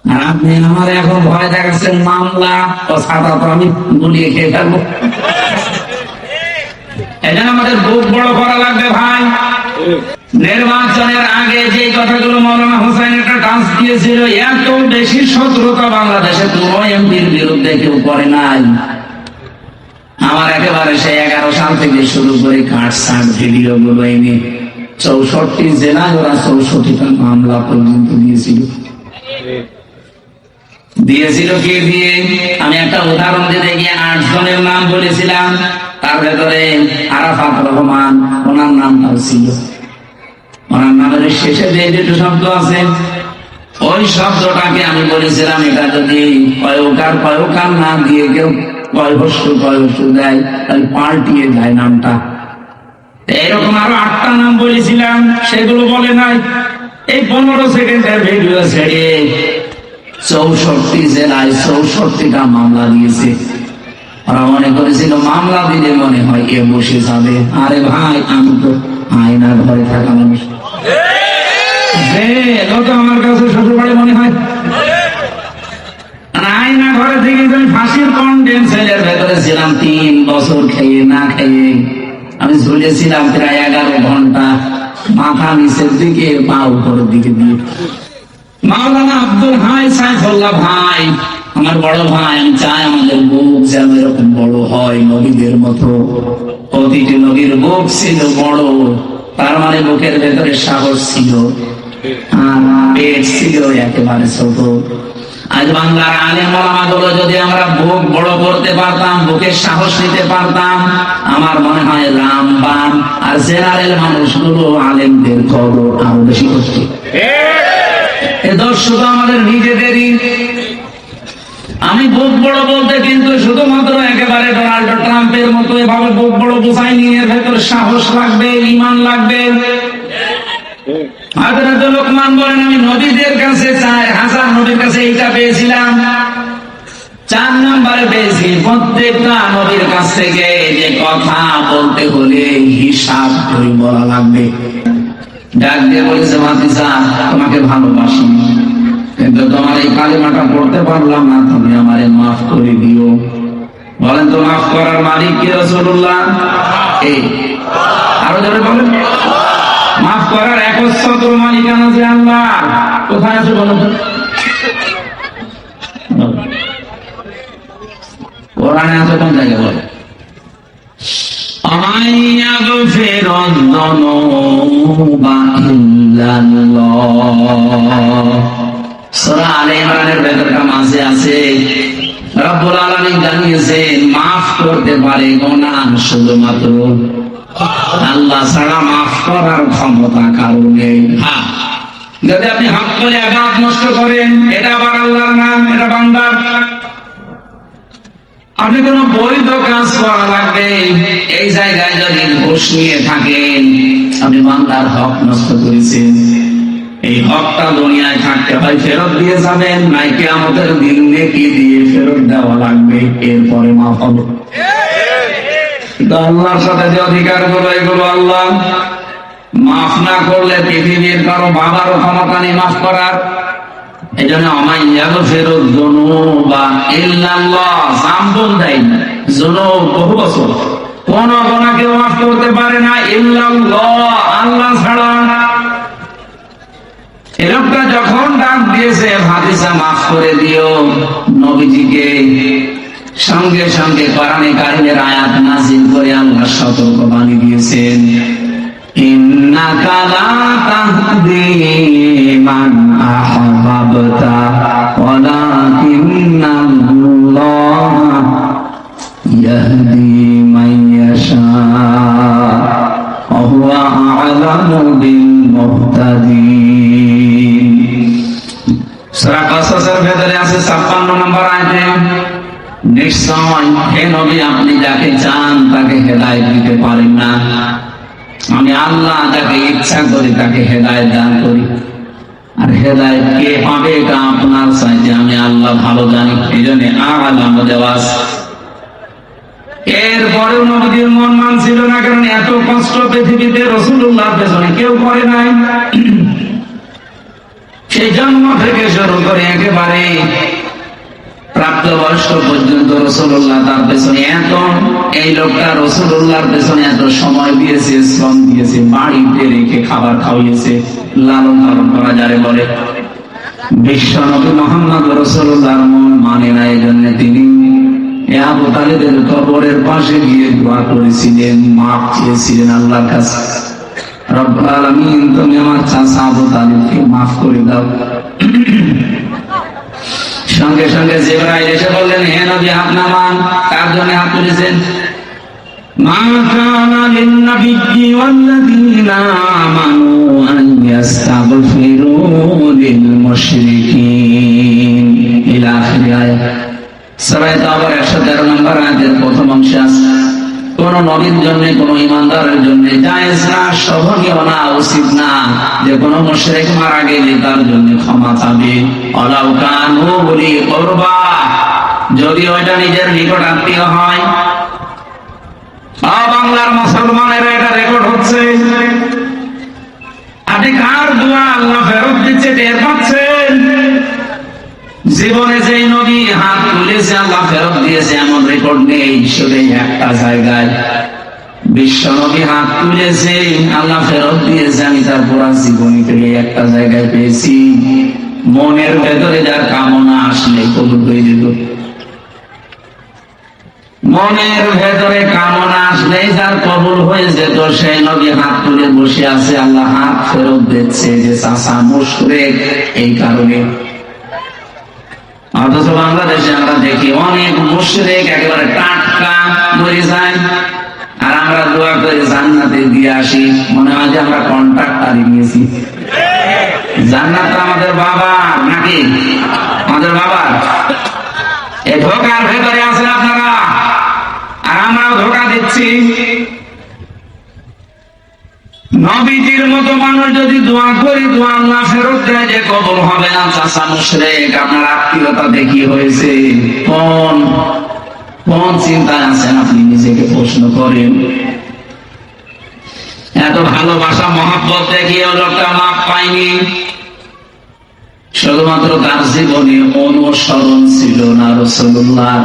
আর আপনি আমার এখন ভয় দেখাচ্ছেন মামলা ও ছাতা তো আমি গুলিয়ে খেয়ে ফেলবো। এটা আমাদের বুক বড় করা লাগবে ভাই। নির্বাচনের আগে যে কথাগুলো মৌলানা হোসেন একটা টাচ দিয়েছিল, এত বেশি শত্রুতা বাংলাদেশে কোন এমপির বিরুদ্ধে কেউ করে নাই। আমার একেবারে সেই 11 সাল থেকে শুরু করে কাটসাট ভিডিও গুলো এনে 64 জেলায় ওরা 64টা মামলা পর্যন্ত দিয়েছিল কে দিয়ে? আমি একটা উদাহরণ দিতে গিয়ে 8 জনের নাম বলেছিলাম, তার ভেতরে আরাফাত রহমান, ওনার নামটাও ছিল। ওনার নামের শেষে যে দুটো শব্দ আছে, ওই শব্দটাকে আমি বলেছিলাম এটা যদি কয়কার না দিয়ে কেউ কয়বস্তু দেয় তাহলে পাল্টিয়ে যায় নামটা। এরকম আরো 8টা নাম বলেছিলাম, সেগুলো বলে নাই। এই 15 সেকেন্ডের ভিডিও ছেড়ে 64 জেলায় 64টা মামলা দিয়েছে। ওরা মনে করেছিল মামলা দিলে মনে হয় এ বসে যাবে। আরে ভাই, আমি তো আয়না ঘরে থাকা মানুষ, আমার কাছে শ্বশুর বাড়ি মনে হয়। আয়না ঘরে থেকে আমি ফাঁসির কন্ডেম সেলের ভেতরে ছিলাম 3 বছর, খেয়ে না খেয়ে আমি ঝুলেছিলাম প্রায় 11 ঘন্টা, মাথা নিচের দিকে পা উপরের দিকে দিয়ে। মাওলানা আব্দুল হাই সাইফুল্লাহ ভাই, আমার বড় ভাই, আমি চাই আমাদের বুক যেন এরকম বড় হয় নবীদের মতো। প্রতিটি নবীর বুক ছিল বড়, তার মানে বুকের ভেতরে সাহস ছিল, আর পেট ছিল একেবারে ছোট। আজ বাংলার আলেম ওলামা গুলো যদি আমরা বুক বড় করতে পারতাম, বুকের সাহস নিতে পারতাম, আমার মনে হয় রামবান আর জেনারেল মানুষগুলো আলেমদের খবর আরো বেশি করছে। এ দোষ শুধু আমাদের নিজেদেরই। আমি বুক বড় বলতে কিন্তু শুধুমাত্র একেবারে ডোনাল্ড ট্রাম্পের মতো এভাবে বুক বড় বোঝাইনি, এর ভেতরে সাহস লাগবে, ঈমান লাগবে। হযরত লোকমান বলেন, আমি নবীদের কাছে 4000 নবীর কাছে এইটা পেয়েছিলাম, 4 নম্বরে পেয়েছি প্রত্যেকটা নবীর কাছ থেকে যে কথা বলতে হলে হিসাব করে বলা লাগবে। ডাক দিয়ে বলেছে, ভাতিজা তোমাকে ভালোবাসি, কিন্তু তোমার এই কালিমাটা পড়তে পারলাম না, তুমি আমারে মাফ করে দিও। বলেন তো মাফ করার মালিক কি রাসূলুল্লাহ? আরো জোরে বলেন। মাফ করার একচ্ছত্র মালিকানা যে আল্লাহ। কোথায় আছে বলো তো? কোরআনে আছে কোন জায়গায় বলো? সূরা আলে ইমরানের ভেতরকার মাঝে আছে রব্বুল আলামিন জানিয়েছেন মাফ করতে পারে গুনাহ শুধুমাত্র আল্লাহ ছাড়া, মাফ করার ক্ষমতা কারো নেই। যদি আপনি হক করে আঘাত নষ্ট করেন, এটা আবার আল্লাহর নাম, এটা বান্দার। আপনি কোন বৈধ কাজ করা লাগবে, এই জায়গায় যদি ঘুষ নিয়ে থাকেন, আপনি বান্দার হক নষ্ট করেছেন। এই হকটা দুনিয়ায় থাকতে হয় ফেরত দিয়ে যাবেন, নাই কিয়ামতের দিন নেকি দিয়ে ফেরত দেওয়া লাগবে, এরপরে মাফ হবে। আল্লাহর সাথে যে অধিকার গুলো, এগুলো আল্লাহ মাফ না করলে পৃথিবীর কারো বাবারও ক্ষমতা নেই মাফ করার। এই জন্য ফেরত যুনুবা ইল্লাল্লাহ, সাম্বন দেয় যুনুব বহু বছর, কোন গুনাহকেও মাফ করতে পারে না ইল্লাল্লাহ, আল্লাহ ছাড়া। এরকম যখন ডাক দিয়েছে ভাতিজা মাফ করে দিও নবীজিকে, সঙ্গে সঙ্গে কোরআনে কারিমের আয়াত নাযিল করে আল্লাহ সতর্ক বাণী দিয়েছেন, ইন্নাকা লা তাহদি মান আহবাবতা ওয়ালাকিন্নাল্লাহ ইয়াহদি মান ইয়াশা ওয়া হুয়া আ'লামু বিল মুহতাদিন। সূরা কাসাসের ভেতরে আছে 56 নম্বর আয়াতে, নিশ্চয় হে নবী আপনি যাকে চান তাকে হেদায়েত দিতে পারেন না, আমি আল্লাহ যাকে ইচ্ছা করি তাকে হেদায়েত দান করি। আর হেদায়েত কে পাবে এটা আপনার চাইতে আমি আল্লাহ ভালো জানি, এই জন্য আলাম দেওয়া। এরপরেও নবীর মন মানছিল না, কারণ এত কষ্ট পৃথিবীতে রাসূলুল্লাহর পেছনে কেউ করে নাই। সেই জন্ম থেকে শুরু করে একেবারে প্রাপ্তবয়স্ক পর্যন্ত রাসূলুল্লাহ তার পেছনে এই লোকটা রাসূলুল্লাহর পেছনে এত সময় দিয়েছে, শ্রম দিয়েছে, বাড়িতে রেখে খাবার খাওয়িয়েছে, লালন পালন করা যারে বলে। বিশ্বনবী মুহাম্মদ রাসূলুল্লাহর মন মানে না, এই জন্য তিনি আবু তালেবের কবরের পাশে গিয়ে দোয়া করেছিলেন, মাফ চেয়েছিলেন আল্লাহর কাছে, রব্বুল আলামিন তুমি আমার চাচা আবু তালেবকে মাফ করে দাও। সঙ্গে সঙ্গে জিবরাইল এসে বললেন, হে নবী হাত নামান। কার জন্য হাত তুলেছেন? মা কানা লিন-নাবিয়্যি ওয়াল্লাযীনা আমানু আন ইস্তাগফিরু লিল-মুশরিকিন ইলা আখির আয়াত। সূরা তাওবার 113 নম্বর আয়াতের প্রথম অংশে আছে, কোন নবীর জন্য, কোন ঈমানদারের জন্য জায়েজ না, শোভনীয় না, উচিত না যে কোন মুশরিক মারা গেলে তার জন্য ক্ষমা চাবে। ওয়ালাউ কানু উলি কুরবা, যদি ওইটা নিজের নিকট আত্মীয় হয়। বাংলার মুসলমানের এটা রেকর্ড হচ্ছে। আপনি কার দোয়া আল্লাহ ফেরত দিচ্ছে টের পাচ্ছেন? জীবনে যেই নবী হাত তুলেছে আল্লাহ ফেরত দিয়েছে এমন রেকর্ড নেই। শুধু একটা জায়গায় বিশ্ব নবী হাত তুলেছে, আল্লাহ ফেরত দিয়েছে, আমি তার পুরা জীবনী থেকে একটা জায়গায় পেয়েছি। মনের ভেতরে যার কামনা আসলে কবুল হয়ে যেত। মনের ভেতরে কামনা আসলে যার কবুল হয়ে যেত, সেই নবী হাত তুলে বসে আছে, আল্লাহ হাত ফেরত দিচ্ছে যে চাচা মুশরিক এই কারণে। অথচ বাংলাদেশে আমরা দেখি অনেক মুশরিক একেবারে টাটকা মরে যায়, আর আমরা দোয়া করে জান্নাতে দিয়ে আসি, মনে হয় যে আমরা কন্ট্রাক্টারই নিয়েছি। জান্নাত আমাদের বাবা নাকি? আমাদের বাবা। এই ধোকার ভেতরে আছেন আপনারা, আর আমরাও ধোকা দিচ্ছি। নবীজির মতো মানুষ যদি দোয়া করি, দোয়া আল্লাহ ফেরত দেয় যে কবুল হবে না। চাচা মুশরিক, আপনার আত্মীয়তা দেখি হয়েছে, কোন চিন্তায় আছেন আপনি নিজেকে প্রশ্ন করেন। এত ভালোবাসা মহব্বত দেখিয়ে লোকটা মাপ পায়নি, শুধুমাত্র তার জীবনে অনুসরণ ছিল না রাসূলুল্লাহ।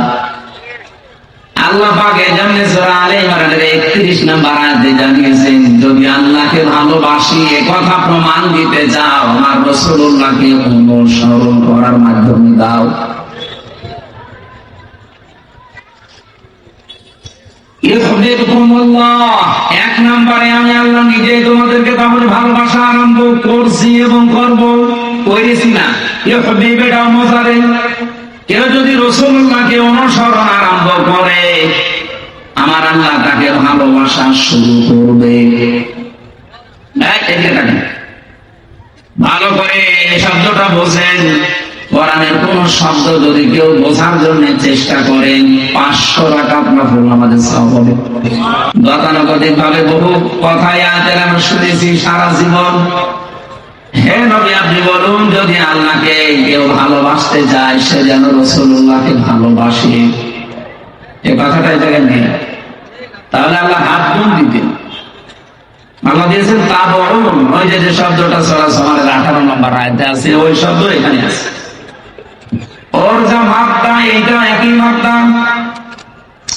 আল্লাহ পাক এজন্য সূরা আলে ইমরানের 31 নম্বর আয়াতে জানিয়েছেন, যদি আল্লাহকে ভালোবাসি এ কথা প্রমাণ দিতে চাও, আমার রাসূলুল্লাহকে অনুসরণ করার মাধ্যমে দাও। ইউহিব্বুকুমুল্লাহ, এক নম্বরে আমি আল্লাহ নিজে তোমাদেরকে তাহলে ভালোবাসা আরম্ভ করছি এবং করব, করেছি না। ইউহিব্বু এটাও মজারে, কেউ যদি রাসূলুল্লাহকে অনুসরণ আরম্ভ করে, আমার আল্লাহ তাকে ভালোবাসা শুরু করবে। ভালো করে এই শব্দটা বোঝেন। কোরআনের কোন শব্দ যদি কেউ বোঝার জন্য চেষ্টা করেন, 500 রাকাত নফল নামাজের সওয়াব হবে। গতানুগতিক ভাবে বহু কথাই আয়াতের আমরা শুনেছি সারা জীবন। হে নবী আপনি বলুন, যদি আল্লাহকে কেউ ভালোবাসতে চায়, সে যেন রাসূলুল্লাহকে ভালোবাসে। এই কথাটা এই জায়গায় নেই, তাহলে আল্লাহ হাত গুণ দিতেন। আল্লাহ দিয়েছেন তা বলুন, ওই যে শব্দটা সূরা জুমারের 18 নম্বর আয়াতে আছে, ওই শব্দ এখানে আছে। ওর যা মাত্রা, এইটা একই মাত্রা।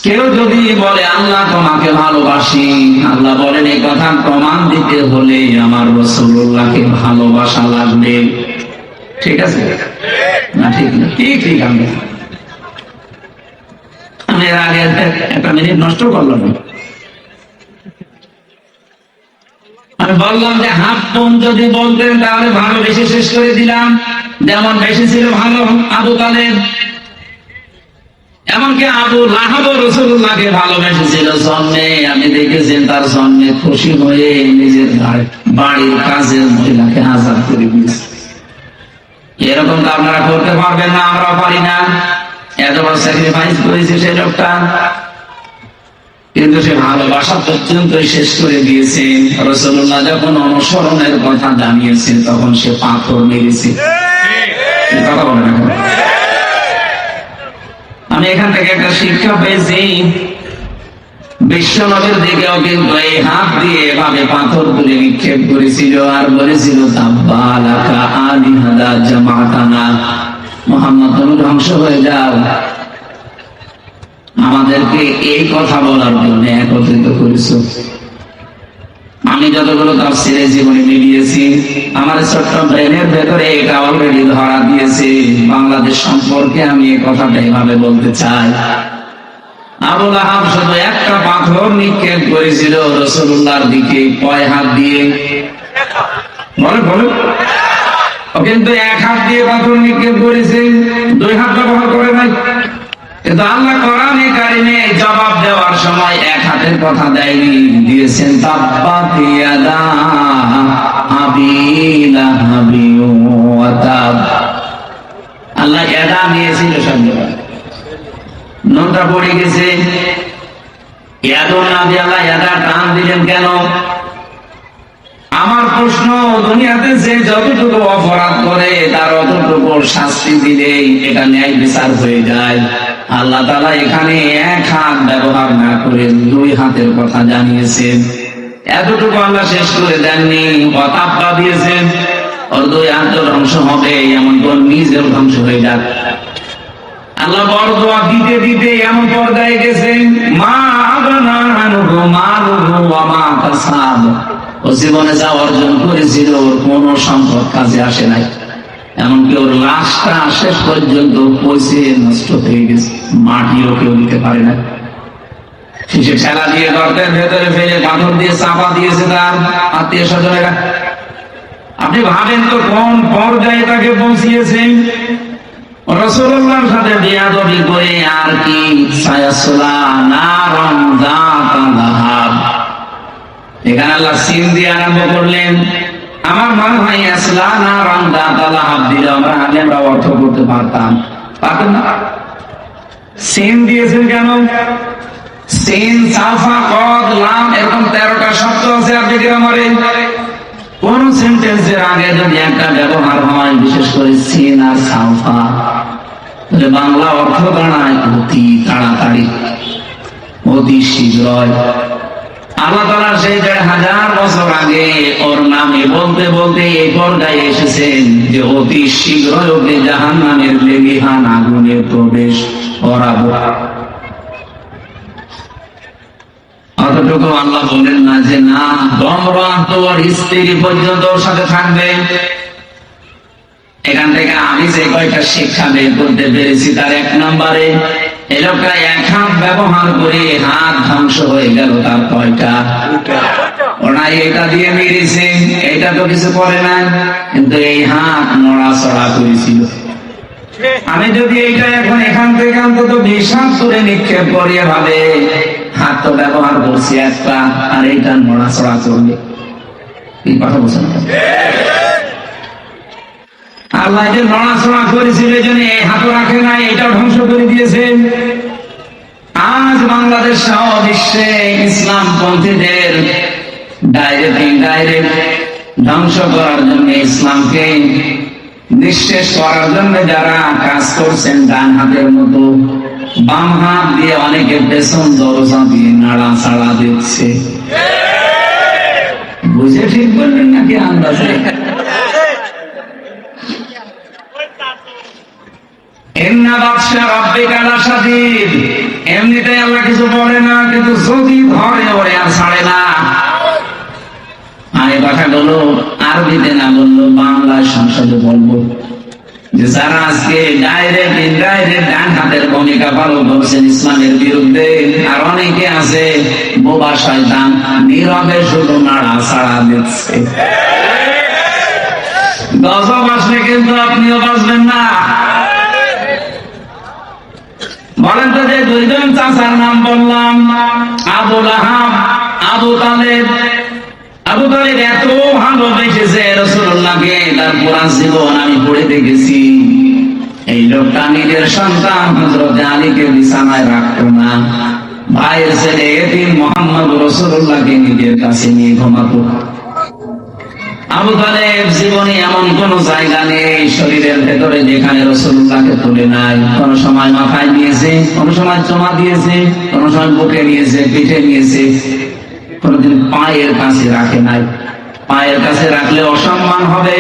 কেউ যদি বলে আল্লাহ তোমাকে ভালোবাসি, আল্লাহ বলেন এই কথা প্রমাণ দিতে হলে আমার রাসূলুল্লাহকে ভালোবাসা লাগবে। ঠিক আছে না? ঠিক না? ঠিক আমি এর আগে একটা মিনিট নষ্ট করলাম। আমি বললাম যে হাফ পন যদি বলতেন তাহলে ভালো বেশি শেষ করে দিলাম। যেমন বেশি ছিল ভালো আবু তালেব, এমনকি আবু লাহাব রাসূলুল্লাহকে ভালোবেসেছিল জন্মে। আমি দেখেছেন তার জন্মে খুশি হয়ে নিজের বাড়ির কাজের মহিলাকে আজাদ করে দিয়েছে। এরকম তো আপনারা করতে পারবেন না, আমরাও পারি না। এত বড় স্যাক্রিফাইস করেছে সে লোকটা, কিন্তু সে ভালোবাসা পর্যন্ত শেষ করে দিয়েছে। রাসূলুল্লাহ যখন অনুসরণের কথা জানিয়েছে, তখন সে পাথর মেরেছে। কথা বলে না? আমি এখান থেকে একটা শিক্ষা পেয়েছি, বিশ্ব নবীর দিকেও কিন্তু এই হাত দিয়ে এভাবে পাথর তুলে নিক্ষেপ করেছিল আর বলেছিল তাব্বালাকা আলিহাদা জামাতানা, মুহাম্মদ তুমি ধ্বংস হয়ে যাও, আমাদেরকে এই কথা বলার জন্য একত্রিত করেছো। আমি যতগুলো তাফসীরে জীবনে মিলিয়েছি, আমার ছোট্ট ব্রেনের ভেতরে এটা অলরেডি ধরা দিয়েছে। বাংলাদেশ সম্পর্কে আমি এই কথাটা এভাবে বলতে চাই। আবু লাহাব শুধু একটা পাথর নিক্ষেপ করেছিল রাসূলুল্লাহর দিকে, কয় হাত দিয়ে? বলে বলে ও কিন্তু এক হাত দিয়ে পাথর নিক্ষেপ করেছে, দুই হাত ব্যবহার করে নাই। কিন্তু আল্লাহ কোরআনে কারিমে জবাব দেওয়ার সময় এক হাতের কথা দেয়নি, দিয়েছেন তাব্বাত ইয়াদা আবি লাহাবি ওয়া তাব। আল্লাহ ইয়াদা নিয়েছিল শব্দ, নুনটা পড়ে গেছে, ইয়াদও না দিয়ে আল্লাহ ইয়াদা টান দিলেন কেন? আমার প্রশ্ন, দুনিয়াতে যে যতটুকু অপরাধ করে তার অতটুকু শাস্তি দিলেই এটা ন্যায় বিচার হয়ে যায়। আল্লাহ তাআলা এখানে এক হাত ব্যবহার না করে দুই হাতের কথা জানিয়েছেন। এতটুকু আল্লাহ শেষ করে দেননি, তাব্বা দিয়েছেন, ওর দুই হাত ধ্বংস হবে, এমন কোন নিজের ধ্বংস হয়ে যাক। আল্লাহ বরদোয়া দিতে দিতে এমন পর্যায়ে গেছেন, মা আগনা আনহু মালুহু ওয়া মা কাসাব। ও জীবনে যা অর্জন করেছিল ওর কোন সম্পদ কাজে আসে নাই, এমনকি ওর লাশটা শেষ পর্যন্ত পচে নষ্ট হয়ে গেছে, মাটিও কেউ দিতে পারে না। শেষে ঠেলা দিয়ে গর্তের ভেতরে ফেলে পাথর দিয়ে চাপা দিয়েছে তার আত্মীয় স্বজনেরা। আপনি ভাবেন তো কোন পর্যায়ে তাকে পৌঁছিয়েছেন। রাসূলুল্লাহর সাথে বেয়াদবি করে আর কি, সায়াসলা নারন যাতা লাহাব। এখানে আল্লাহ সিন দিয়ে আরম্ভ করলেন। আমার মনে হয় আসলা নারন যাতা লাহাব দিলে আমরা অর্থ করতে পারতাম, পারতেন না। সিন দিয়েছেন কেন? সিন, সাফা, কদ, লাম এরকম 13টা শব্দ আছে আপনি গ্রামারে। কোন সেন্টেন্সের আগে যদি একটা ব্যবহার হয়, বিশেষ করে সিন আর সাফা, তাহলে বাংলা অর্থ দাঁড়ায় অতি তাড়াতাড়ি, অতি শীঘ্রই। আল্লাহ তাআলা সেই 1500 বছর আগে ওর নামে বলতে বলতে এই পর্যায়ে এসেছেন যে অতি শীঘ্রই ওকে জাহান্নামের লেলিহান আগুনে প্রবেশ করাবো। অতটুকু আল্লাহ বলেন না যে না, তোমরা তোর স্ত্রী পর্যন্ত ওর সাথে থাকবে। এখান থেকে আমি যে কয়টা শিক্ষা বের করতে পেরেছি, তার 1 নম্বরে এই লোকটা এক হাত ব্যবহার করে হাত ধ্বংস হয়ে গেল। তার কয়টা? ওনাই এটা দিয়ে মেরেছে, এটা তো কিছু করে নাই, কিন্তু এই হাত নড়াচড়া করেছিল। আমি যদি এইটা এখন এখান থেকে অন্তত 20 হাত করে নিক্ষেপ করিয়ে ভাবে হাত তো ব্যবহার করছি একটা, আর এইটা নড়াচড়া করবে, এই কথা বলছেন। আল্লাহ যে নড়াচড়া করেছিল এই জন্য এই হাতও রাখে নাই, এটাও ধ্বংস করে দিয়েছেন। আজ বাংলাদেশ সহ বিশ্বে ইসলাম পন্থীদের ডাইরেক্ট ইনডাইরেক্ট ধ্বংস করার জন্য, ইসলামকে নিঃশেষ করার জন্য যারা কাজ করছেন, ডান হাতের মতো বাম হাত দিয়ে অনেকে পেছন দরজা দিয়ে নাড়াচাড়া দিচ্ছে। বুঝে ঠিক বললেন নাকি আন্দাজে? এমনিতেই আল্লাহ কিছু বলে না, কিন্তু যদি ধরে ওরে আর ছাড়ে না। আর এই কথাগুলো আরবিতে না বললো, বাংলায় সংসদে বলবো যে যারা আজকে ডাইরেক্ট ইনডাইরেক্ট ডান হাতের ভূমিকা পালন করছেন ইসলামের বিরুদ্ধে, আর অনেকে আছে বোবা শয়তান, নীরবে শুধু নাড়াচাড়া দিচ্ছে। গজব আসলে কিন্তু আপনিও বাঁচবেন না। বলেন তো, যে 2 জন চাচার নাম বললাম, আবু লাহাব, আবু তালেব। আবু তালেব এত ভালোবেসেছে রাসূলুল্লাহকে, তার পুরা জীবন আমি পড়ে দেখেছি। এই লোকটা নিজের সন্তান হযরত আলীকে বিছানায় রাখতো না, ভাইয়ের ছেলে এতিম মুহাম্মদ রাসূলুল্লাহকে নিজের কাছে নিয়ে ঘুমাতো। আবু তালেব জীবনে এমন কোন জায়গা নেই শরীরের ভেতরে যেখানে রাসূলুল্লাহকে তুলে নাই। কোন সময় মাথায় নিয়েছে, কোন সময় চমা দিয়েছে, কোন সময় বুকে নিয়েছে, পিঠে নিয়েছে, কোনদিন পায়ের কাছে রাখে নাই। পায়ের কাছে রাখলে অসম্মান হবে,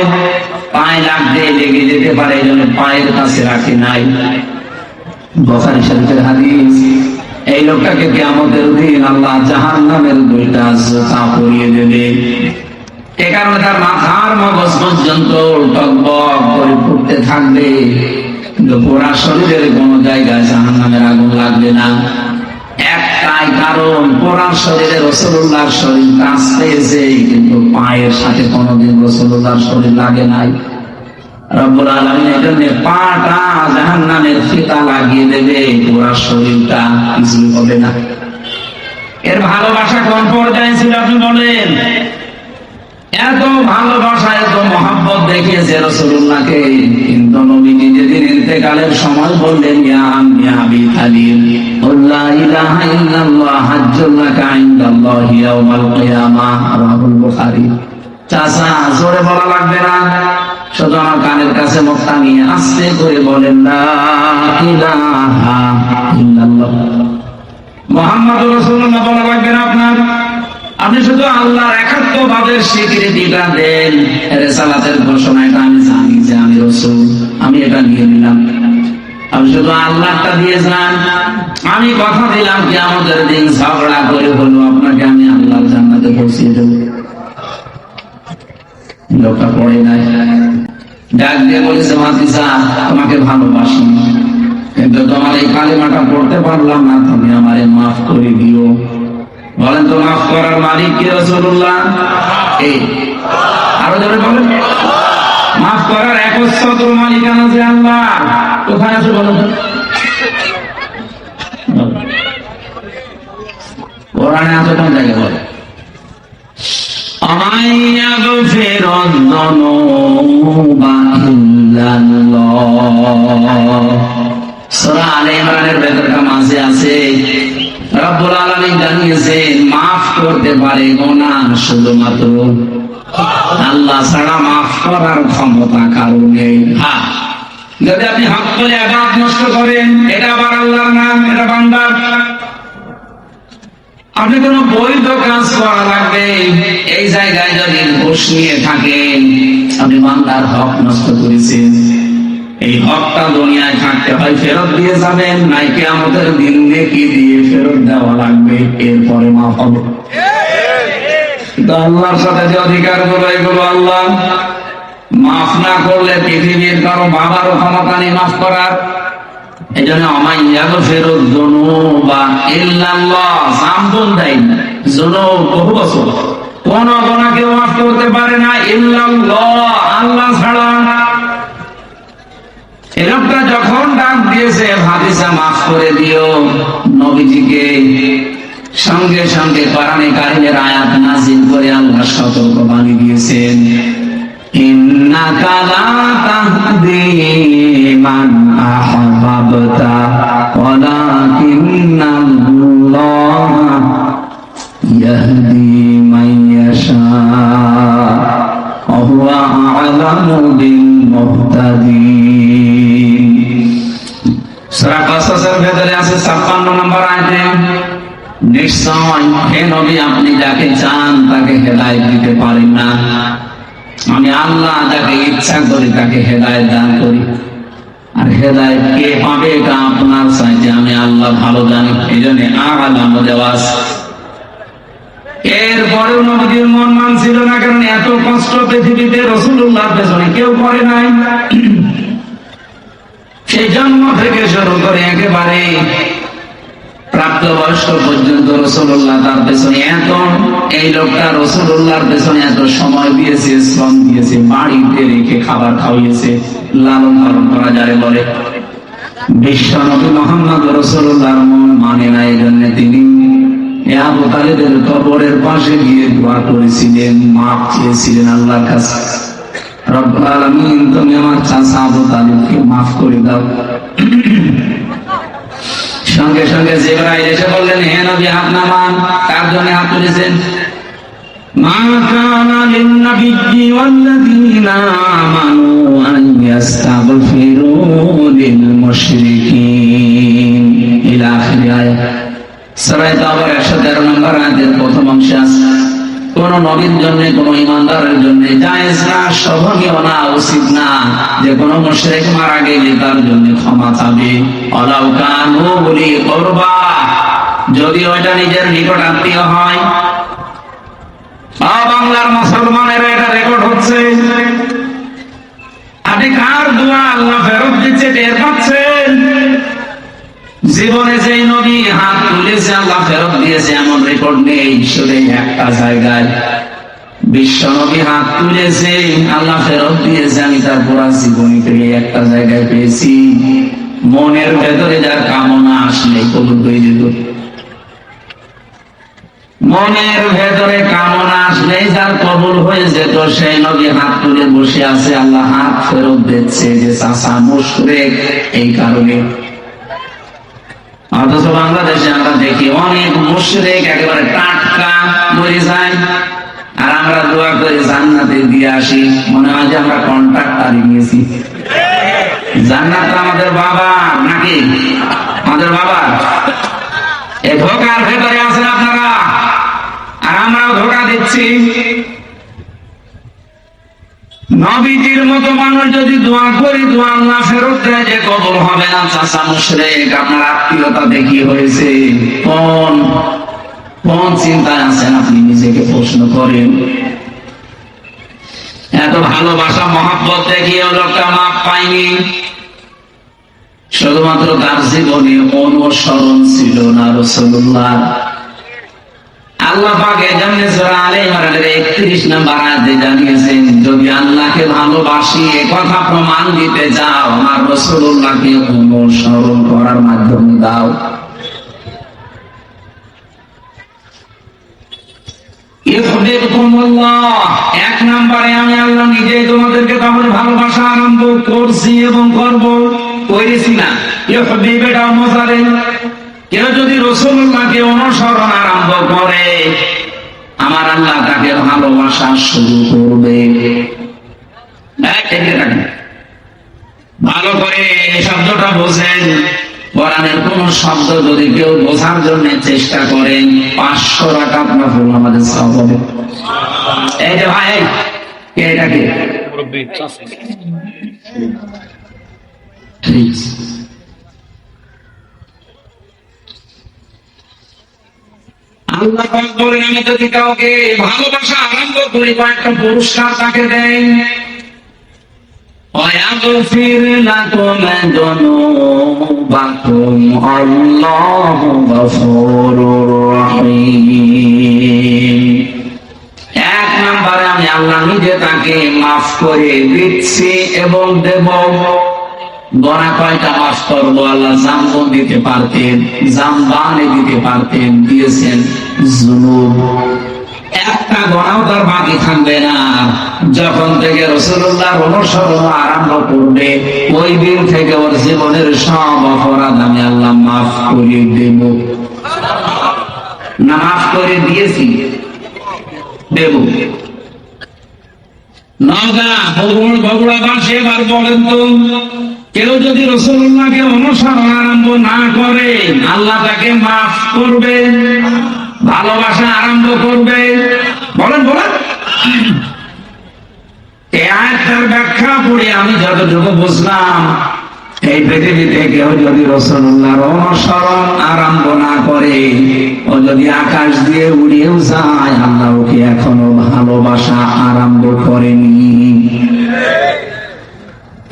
পায়ে লাগতে লেগে যেতে পারে, এই জন্য পায়ের কাছে রাখে নাই। বুখারী শরীফের হাদিস, এই লোকটাকে কিয়ামতের দিন আল্লাহ জাহান্নামের দুইটা জুতা পরিয়ে দেবে। এ কারণে তার মাথার মগজ পর্যন্ত টকবক করে ফুটতে থাকবে, কিন্তু পুরা শরীরের কোন জায়গায় জাহান্নামের আগুন লাগবে না। একটাই কারণ, পুরা শরীরে রাসূলুল্লাহর শরীর কাজ পেয়েছে, কিন্তু পায়ের সাথে কোনদিন রাসূলুল্লাহর শরীর লাগে নাই। রব্বুল আলামিন এর জন্য পাটা জাহান্নামের ফিতা লাগিয়ে দেবে, পুরা শরীরটা কিছু হবে না। এর ভালোবাসা কোন পর্যায়ে ছিল আপনি বলেন? এত ভালোবাসা, এত মহব্বত দেখিয়েছে রাসূলুল্লাহকে, কিন্তু নবীজি যেদিন ইন্তেকালের সময় বললেন, ইয়া আম্মি আবি তালিব লা ইলাহা ইল্লাল্লাহ হাজ্জুল লাকা ইনদাল্লাহি ইয়াউমাল কিয়ামাহ, রাহুল বুখারী। চাচা, জোরে বলা লাগবে না, শুধু আমার কানের কাছে মুখটা নিয়ে আস্তে করে বলেন, লা ইলাহা ইল্লাল্লাহ মুহাম্মাদুর রাসূলুল্লাহ বলা লাগবে না আপনার। আপনি শুধু আল্লাহর একাত্মবাদের স্বীকৃতিটা দেন, রিসালাতের ঘোষণা, এটা আমি জানি যে আমি রাসূল, আমি এটা নিয়ে নিলাম। আপনি শুধু আল্লাহটা দিয়ে যান, আমি কথা দিলাম কিয়ামতের দিন ঝগড়া করে হলো আপনাকে আমি আল্লাহর জান্নাতে পৌঁছিয়ে দেব। লোকটা পড়ে নাই, ডাক দিয়ে বলেছে, ভাতিজা তোমাকে ভালোবাসি, কিন্তু তোমার এই কালিমাটা পড়তে পারলাম না, তুমি আমারে মাফ করে দিও। বলেন তো, মাফ করার মালিক কি রাসূলুল্লাহ? আরো জোরে বলেন, মাফ করার একচ্ছত্র মালিকানা যে আল্লাহ। কোথায় আছে বলেন? কোরআনে আছে কোন জায়গায়? বলেন, সূরা আলে ইমরানের ভেতরটা মাঝে আছে, রব্বুল আলামিন জানিয়েছেন মাফ করতে পারে গুনাহ শুধুমাত্র আল্লাহ ছাড়া, মাফ করার ক্ষমতা কারো নেই। হ্যাঁ, যদি আপনি হক করে ইবাদত নষ্ট করেন, এটা আবার আল্লাহর নাম, এটা বান্দার। আপনি কোন বৈধ কাজ করা লাগবে, এই জায়গায় যদি ঘুষ নিয়ে থাকেন, আপনি বান্দার হক নষ্ট করেছেন। এই হকটা দুনিয়ায় থাকতে হয় ফেরত দিয়ে যাবেন, নাই কিয়ামতের দিন নেকি দিয়ে ফেরত দেওয়া লাগবে, এরপরে মাফ হবে। আল্লাহর সাথে যে অধিকার গুলো, এগুলো আল্লাহ মাফ না করলে পৃথিবীর কারো বাবারও ক্ষমতা নেই মাফ করার। এই জন্য ফেরত যুনুবা ইল্লাল্লাহ, সামদুন দেয় যুনুব বহু বছর, কোন গুনাহ কেউ মাফ করতে পারে না ইল্লাল্লাহ, আল্লাহ ছাড়া। এরকমটা যখন ডাক দিয়েছে, ভাতিজা মাফ করে দিও, নবীজিকে সঙ্গে সঙ্গে কোরআনে কারিমের আয়াত নাযিল করে আল্লাহ সতর্ক বাণী দিয়েছেন, ইন্নাকা লা তাহদি মান আহবাবতা ওয়ালাকিন্নাল্লাহ ইয়াহদি মান ইয়াশা ওয়া হুয়া আ'লামু বিল মুহতাদিন। সূরা কাসাসের ভেতরে আছে 56 নম্বর আয়াতে, নিশ্চয় হে নবী আপনি যাকে চান তাকে হেদায়েত দিতে পারেন না, আমি আল্লাহ যাকে ইচ্ছা করি তাকে হেদায়েত দান করি। আর হেদায়েত কে পাবে এটা আপনার চাইতে আমি আল্লাহ ভালো জানি, এই জন্য আ'লামু দেওয়া আছে। এরপরেও নবীর মন মানছিল না, কারণ এত কষ্ট পৃথিবীতে রাসূলুল্লাহর পেছনে কেউ করে নাই। সেই জন্ম থেকে শুরু করে একেবারে প্রাপ্তবয়স্ক পর্যন্ত রাসূলুল্লাহ তার পেছনে এত, এই লোকটা রাসূলুল্লাহর পেছনে এত সময় দিয়েছে, শ্রম দিয়েছে, বাড়িতে রেখে খাবার খাওয়িয়েছে, লালন পালন করা যারে বলে। বিশ্বনবী মুহাম্মদ রাসূলুল্লাহর মন মানে না, এই জন্য তিনি আবু তালেবের কবরের পাশে গিয়ে দোয়া করেছিলেন, মাফ চেয়েছিলেন আল্লাহর কাছে, রব্বুল আলামিন তুমি আমার চাচা আবু তালেবকে মাফ করে দাও। সঙ্গে সঙ্গে জিবরাইল এসে বললেন, হে নবী হাত নামান। কার জন্য হাত তুলেছেন? মা কানা লিন-নাবিয়্যি ওয়াল্লাযীনা আমানু আন ইস্তাগফিরু লিল-মুশরিকিন ইলা আখির আয়াত। সূরা তাওবার 113 নম্বর আয়াতের প্রথম অংশে আছে, কোন নবীর জন্য, কোন ইমানদারের জন্য জায়েজ না, শোভনীয় না, উচিত না যে কোন মুশরিক মারা গেলে তার জন্য ক্ষমা চাবে। ওয়ালাউ কানু উলি কুরবা, যদি ওইটা নিজের নিকট আত্মীয় হয়। বাংলার মুসলমানের এটা রেকর্ড হচ্ছে। আপনি কার দোয়া আল্লাহ ফেরত দিচ্ছে টের পাচ্ছেন? জীবনে যেই নবী হাত তুলেছে আল্লাহ ফেরত দিয়েছে এমন রেকর্ড নেই। শুধু একটা জায়গায় বিশ্ব নবী হাত তুলেছে আল্লাহ ফেরত দিয়েছে, আমি তার পুরা জীবনী থেকে একটা জায়গায় পেয়েছি। মনের ভেতরে যার কামনা আসলে কবুল হয়ে যেত। মনের ভেতরে কামনা আসলে যার কবুল হয়ে যেত, সেই নবী হাত তুলে বসে আছে, আল্লাহ হাত ফেরত দিচ্ছে যে চাচা মুশরিক এই কারণে। অথচ বাংলাদেশে আমরা দেখি অনেক মুশরিক একেবারে টাটকা মরে যায়, আর আমরা দোয়া করে জান্নাতে দিয়ে আসি। মনে হয় যে আমরা কন্ট্রাক্টর নিয়েছি। জান্নাত আমাদের বাবা নাকি? আমাদের বাবা। এই ধোকার ভেতরে আছেন আপনারা, আর আমরাও ধোকা দিচ্ছি। নবীজির মতো মানুষ যদি দোয়া করি, দোয়া আল্লাহ ফেরত দেয় যে কবুল হবে না। চাচা মুশরিক, আপনার আত্মীয়তা দেখি হয়েছে। কোন চিন্তায় আছেন আপনি? নিজেকে প্রশ্ন করেন। এত ভালোবাসা মহব্বত দেখিয়ে লোকটা মাপ পায়নি, শুধুমাত্র তার জীবনে অনুসরণ ছিল না রাসূলুল্লাহ। আল্লাহ পাক এজন্য সূরা আলে ইমরানের 31 নম্বর আয়াতে জানিয়েছেন, যদি আল্লাহকে ভালোবাসি এই কথা প্রমাণ দিতে যাও, আমার রাসূলুল্লাহকে অনুসরণ করার মাধ্যমে দাও। ইউহিব্বুকুমুল্লাহ, এক নম্বরে আমি আল্লাহ নিজেই তোমাদেরকে তাহলে ভালোবাসা আরম্ভ করছি এবং করব। করেছি না, ইউহিব্বু এটাও মজারে। কেউ যদি রাসূলুল্লাহকে অনুসরণ আরম্ভ করে, আমার আল্লাহ তাকে ভালোবাসা শুরু করবে। ভালো করে এই শব্দটা বোঝেন। কোরআনের কোন শব্দ যদি কেউ বোঝার জন্য চেষ্টা করেন, 500 রাকাত নফল আমাদের সওয়াব হবে। এই যে ভাই, এটাকে ঠিক আল্লাহ পাক বলেন, আমি যদি কাউকে ভালোবাসা আরম্ভ করি, কয়েকটা পুরস্কার তাকে দেন। ويغفر لكم ذنوبكم والله غفور رحيم। এক নম্বরে আমি আল্লাহ নিজে তাকে মাফ করে দিচ্ছি এবং দেব। গোনা কয়টা মাফ করবো? আল্লাহ জামবন দিতে পারতেন, জামবানে দিতে পারতেন, দিয়েছেন যুনুব। একটা গোনাও তার বাকি থাকবে না। যখন থেকে রাসূলুল্লাহর অনুসরণ আরম্ভ করবে, ওই দিন থেকে ওর জীবনের সব অপরাধ আমি আল্লাহ মাফ করে দেব। না মাফ করে দিয়েছি, দেব। বগুড়াবাসী এবার বলেন তো, কেউ যদি রাসূলুল্লাহকে অনুসরণ আরম্ভ না করে, আল্লাহ তাকে মাফ করবে, ভালোবাসা আরম্ভ করবে। বলেন বলেন। এই আয়াতের ব্যাখ্যা পড়ে আমি যতটুকু বুঝলাম, এই পৃথিবীতে কেউ যদি রাসূলুল্লাহর অনুসরণ আরম্ভ না করে, ও যদি আকাশ দিয়ে উড়িয়েও যায়, আল্লাহ ওকে এখনো ভালোবাসা আরম্ভ করেনি।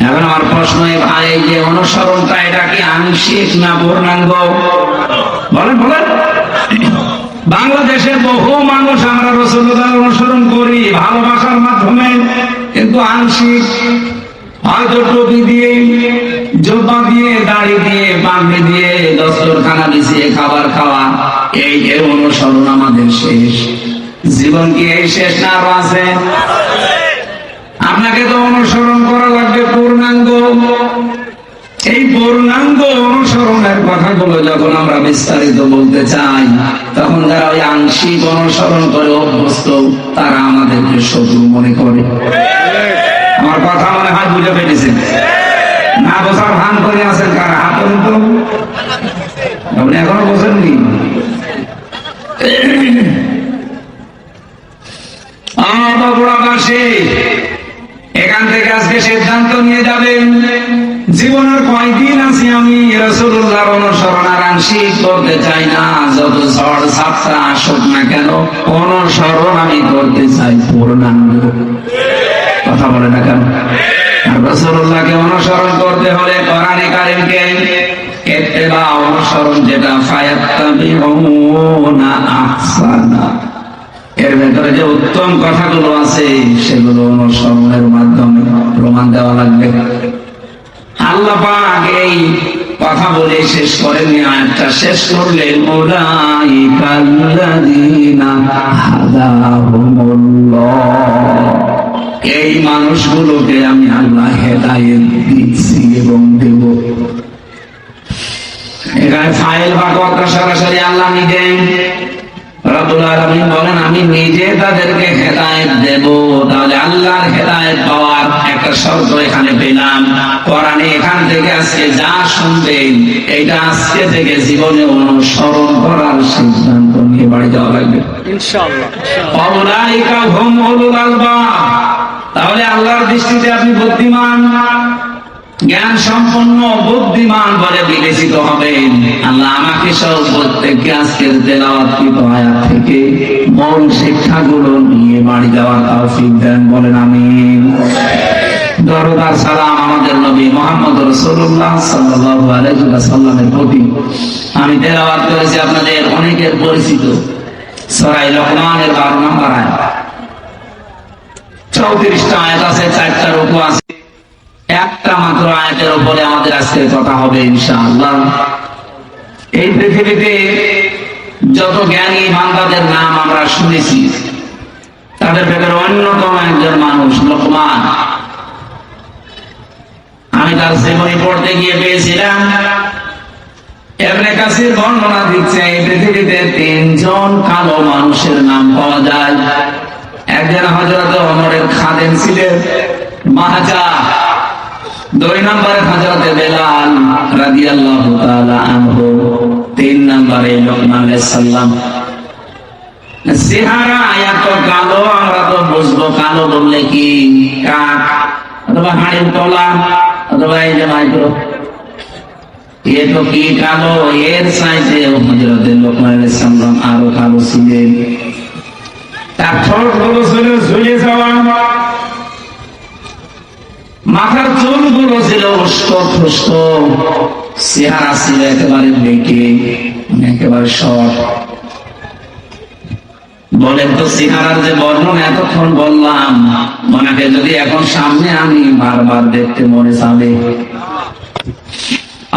এখন আমার প্রশ্ন, ভাই যে অনুসরণটা এটা কি আংশিক না পূর্ণাঙ্গ? বলেন বলেন। বাংলাদেশের বহু মানুষ আমরা রাসূলুল্লাহর অনুসরণ করি ভালোবাসার মাধ্যমে, কিন্তু আংশিক। হয়তো টুপি দিয়ে, জুব্বা দিয়ে, দাড়ি দিয়ে, পাগড়ি দিয়ে, দস্তরখানা বিছিয়ে খাবার খাওয়া, এই অনুসরণ আমাদের শেষ। জীবন কি এই শেষ না আরো আছে? আপনাকে তো অনুসরণ করা লাগবে পূর্ণাঙ্গ। এই পূর্ণাঙ্গ অনুসরণ অনুসরণের কথাগুলো যখন আমরা বিস্তারিত বলতে চাই, তখন যারা ওই আংশিক অনুসরণ করে অভ্যস্ত, তারা আমাদেরকে শত্রু মনে করে। আমার কথা মনে হয় বুঝে পেরেছেন? না বোঝার ভান করে আছেন কারা? হাত তুলুন তো। আপনি এখনো বোঝেননি? এখান থেকে আজকে সিদ্ধান্ত নিয়ে যাবেন, জীবনের কয়দিন আছি আমি রাসূলুল্লাহর অনুসরণ আর আংশিক করতে চাই না। যত ঝড় ঝাপটা আসুক না কেন, অনুসরণ আমি করতে চাই পূর্ণাঙ্গ। কথা বলে না কেন? আর রাসূলুল্লাহকে অনুসরণ করতে হলে কোরআনে কারীমকে ইত্তেবা, অনুসরণ যেটা, ফায়াত্তাবিউনা আহসানা, এর ভেতরে যে উত্তম কথাগুলো আছে সেগুলো অনুসরণের মাধ্যমে প্রমাণ দেওয়া লাগবে। আল্লাহ পাক এই কথা বলে শেষ করেননি, আয়াতটা শেষ করলেন উলাইকাল্লাযীনা হাদাহুমুল্লাহ, এই মানুষগুলোকে আমি আল্লাহ হেদায়েত দিচ্ছি এবং দেব। এখানে ফাইল বা কর্তা সরাসরি আল্লাহ নিজে। রব্বুল আলামিন বলেন আমি নিজে তাদেরকে হেদায়েত দেব। তাহলে আল্লাহর হেদায়েত পাওয়ার একটা শর্ত এখানে পেলাম। কোরআনে এখান থেকে আজকে যা শুনবেন, এটা আজকে থেকে জীবনে অনুসরণ করার সিদ্ধান্ত নিয়ে বাড়ি যাওয়া লাগবে ইনশাআল্লাহ। উলাইকা হুম উলুল আলবাব, তাহলে আল্লাহর দৃষ্টিতে আপনি বুদ্ধিমান, জ্ঞান সম্পন্ন, বুদ্ধিমান বলে বিবেচিত হবেন। আল্লাহ আমাকে সহ প্রত্যেককে আজকের তেলাওয়াতকৃত আয়াত থেকে মূল শিক্ষাগুলো নিয়ে বাড়ি যাওয়ার তৌফিক দেন, বলেন আমিন। দরুদ আর সালাম আমাদের নবী মুহাম্মদ রাসূলুল্লাহ সাল্লাল্লাহু আলাইহি ওয়াসাল্লামের প্রতি। আমি তেলাওয়াত করেছি আপনাদের অনেকের পরিচিত সূরা লোকমানের 12 নম্বর আয়াত। 34টা আয়াত আছে, 4টা রুকু আছে। একটা মাত্র আয়াতের উপরে আমাদের আজকের কথা হবে ইনশাআল্লাহ। এই পৃথিবীতে যত জ্ঞানী বান্দাদের নাম আমরা শুনেছি, তাদের ভেতরে অন্যতম একজন মানুষ লোকমান। আমি তার জীবনী পড়তে গিয়ে পেয়েছিলাম, ইবনে কাসির বর্ণনা দিচ্ছে এই পৃথিবীতে 3 জন কালো মানুষের নাম পাওয়া যায়। একজন হযরত ওমরের খাদেম ছিলেন, মাহাজা। 2 নম্বরে হযরত বেলাল রাদিয়াল্লাহু তাআলা আনহু। 3 নম্বরে লোকমান আলাইহিস সালাম। চেহারা এত কালো, আমরা তো বুঝবো কালো বললে কি কাক অথবা হাড়ির তলা অথবা এই যে মাইক্রো, এ তো কি কালো, এর চাইতে হযরত লোকমান আলাইহিস সালাম আরো কালো ছিলেন। তার ঠোঁটগুলো ছিল ঝুলে যাওয়া, মাথার চুলগুলো ছিল উস্কো খুস্কো, চেহারা ছিল একেবারে বেঁকে, একেবারে শর্ট। বলেন তো চেহারার যে বর্ণনা এতক্ষণ বললাম, ওনাকে যদি এখন সামনে আমি বারবার দেখতে মনে চাবে।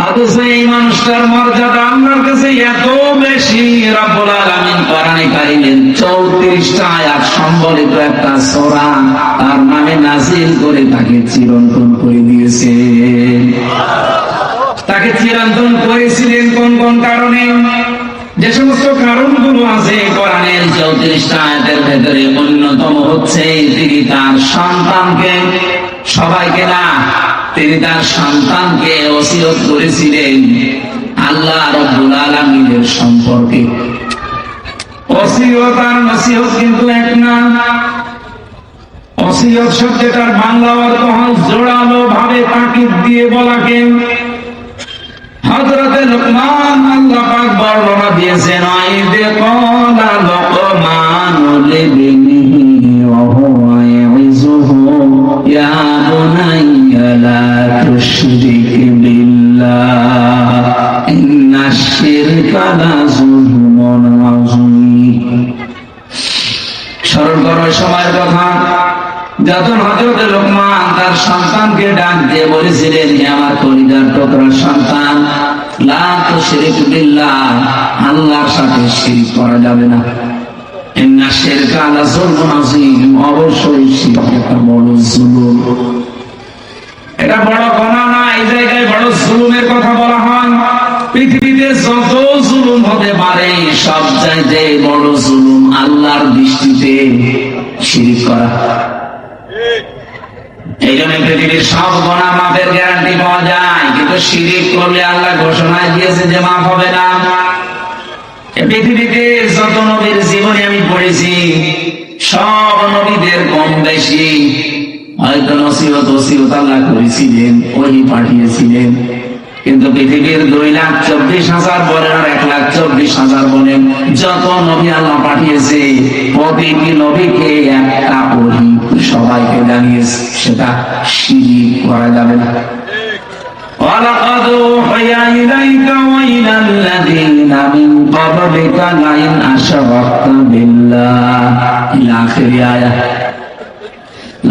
অথচ এই মানুষটার মর্যাদা আমার কাছে এত বেশি, রব্বুল আলামিন কোরআনে কারিমে 34টা আয়াত সম্বলিত একটা সূরা তার নামে নাযিল করে তাকে চিরন্তন করে দিয়েছে। তাকে চিরন্তন করেছিলেন কোন কোন কারণে? যে সমস্ত কারণগুলো আছে কোরআনের 34টা আয়াতের ভেতরে, অন্যতম হচ্ছে তিনি তার সন্তানকে, সবাইকে না, তিনি তার সন্তানকে ওসিয়ত করেছিলেন আল্লাহ রাব্বুল আলামিনের সম্পর্কে। ওসিয়ত আর নসিহত কিন্তু এক না। ওসিয়ত শব্দটার বাংলা অর্থ হয় জোরালো ভাবে তাকিদ দিয়ে বলাকে। হযরত লোকমান আল্লাহ পাক বর্ণনা দিয়েছেন, আইদে ক্বালা লোকমানু লিবনিহি ওয়া হুয়া ইয়াইযুহু ইয়া বুনাইয়া লা তুশরিক বিল্লাহ ইন্নাশ শিরকা লাযুলমুন আযীম। স্মরণ করো সময়ের কথা, যখন হযরত লোকমান তার সন্তানকে ডাক দিয়ে বলেছিলেন, হে আমার কলিজার টুকরা সন্তান, লা তুশরিক বিল্লাহ, আল্লাহর সাথে শিরক করা যাবে না। ইন্নাশ শিরকা লাযুলমুন আযীম, অবশ্যই শিরক একটা বড় জুলুম। এটা বড় গুনাহ না, এই জায়গায় বড় জুলুমের কথা বলা হয়। পৃথিবীতে যত জুলুম হতে পারে সব চাইতে বড় জুলুম আল্লাহর দৃষ্টিতে শিরক করা। এই জন্য পৃথিবীর সব গুনাহ মাফের গ্যারান্টি পাওয়া যায়, কিন্তু শিরক করলে আল্লাহ ঘোষণা দিয়েছে যে মাফ হবে না। পৃথিবীতে যত নবীর জীবনে আমি পড়েছি সব নবীদের কম বেশি হয়তো নসিহত ওসিয়ত আল্লাহ করেছিলেন, ওহী পাঠিয়েছিলেন, কিন্তু পৃথিবীর 2,24,000 বলেন আর 1,24,000 বলেন, যত নবী আল্লাহ পাঠিয়েছে প্রতিটি নবীকে একটা ওহী সবাইকে জানিয়েছে, সেটা শিরক করা যাবে না। وَلَقَدْ أُوحِيَ إِلَيْكَ وَإِلَى الَّذِينَ مِنْ قَبْلِكَ لَئِنْ أَشْرَكْتَ بِاللَّهِ إِلَى آخِرِ آيَةٍ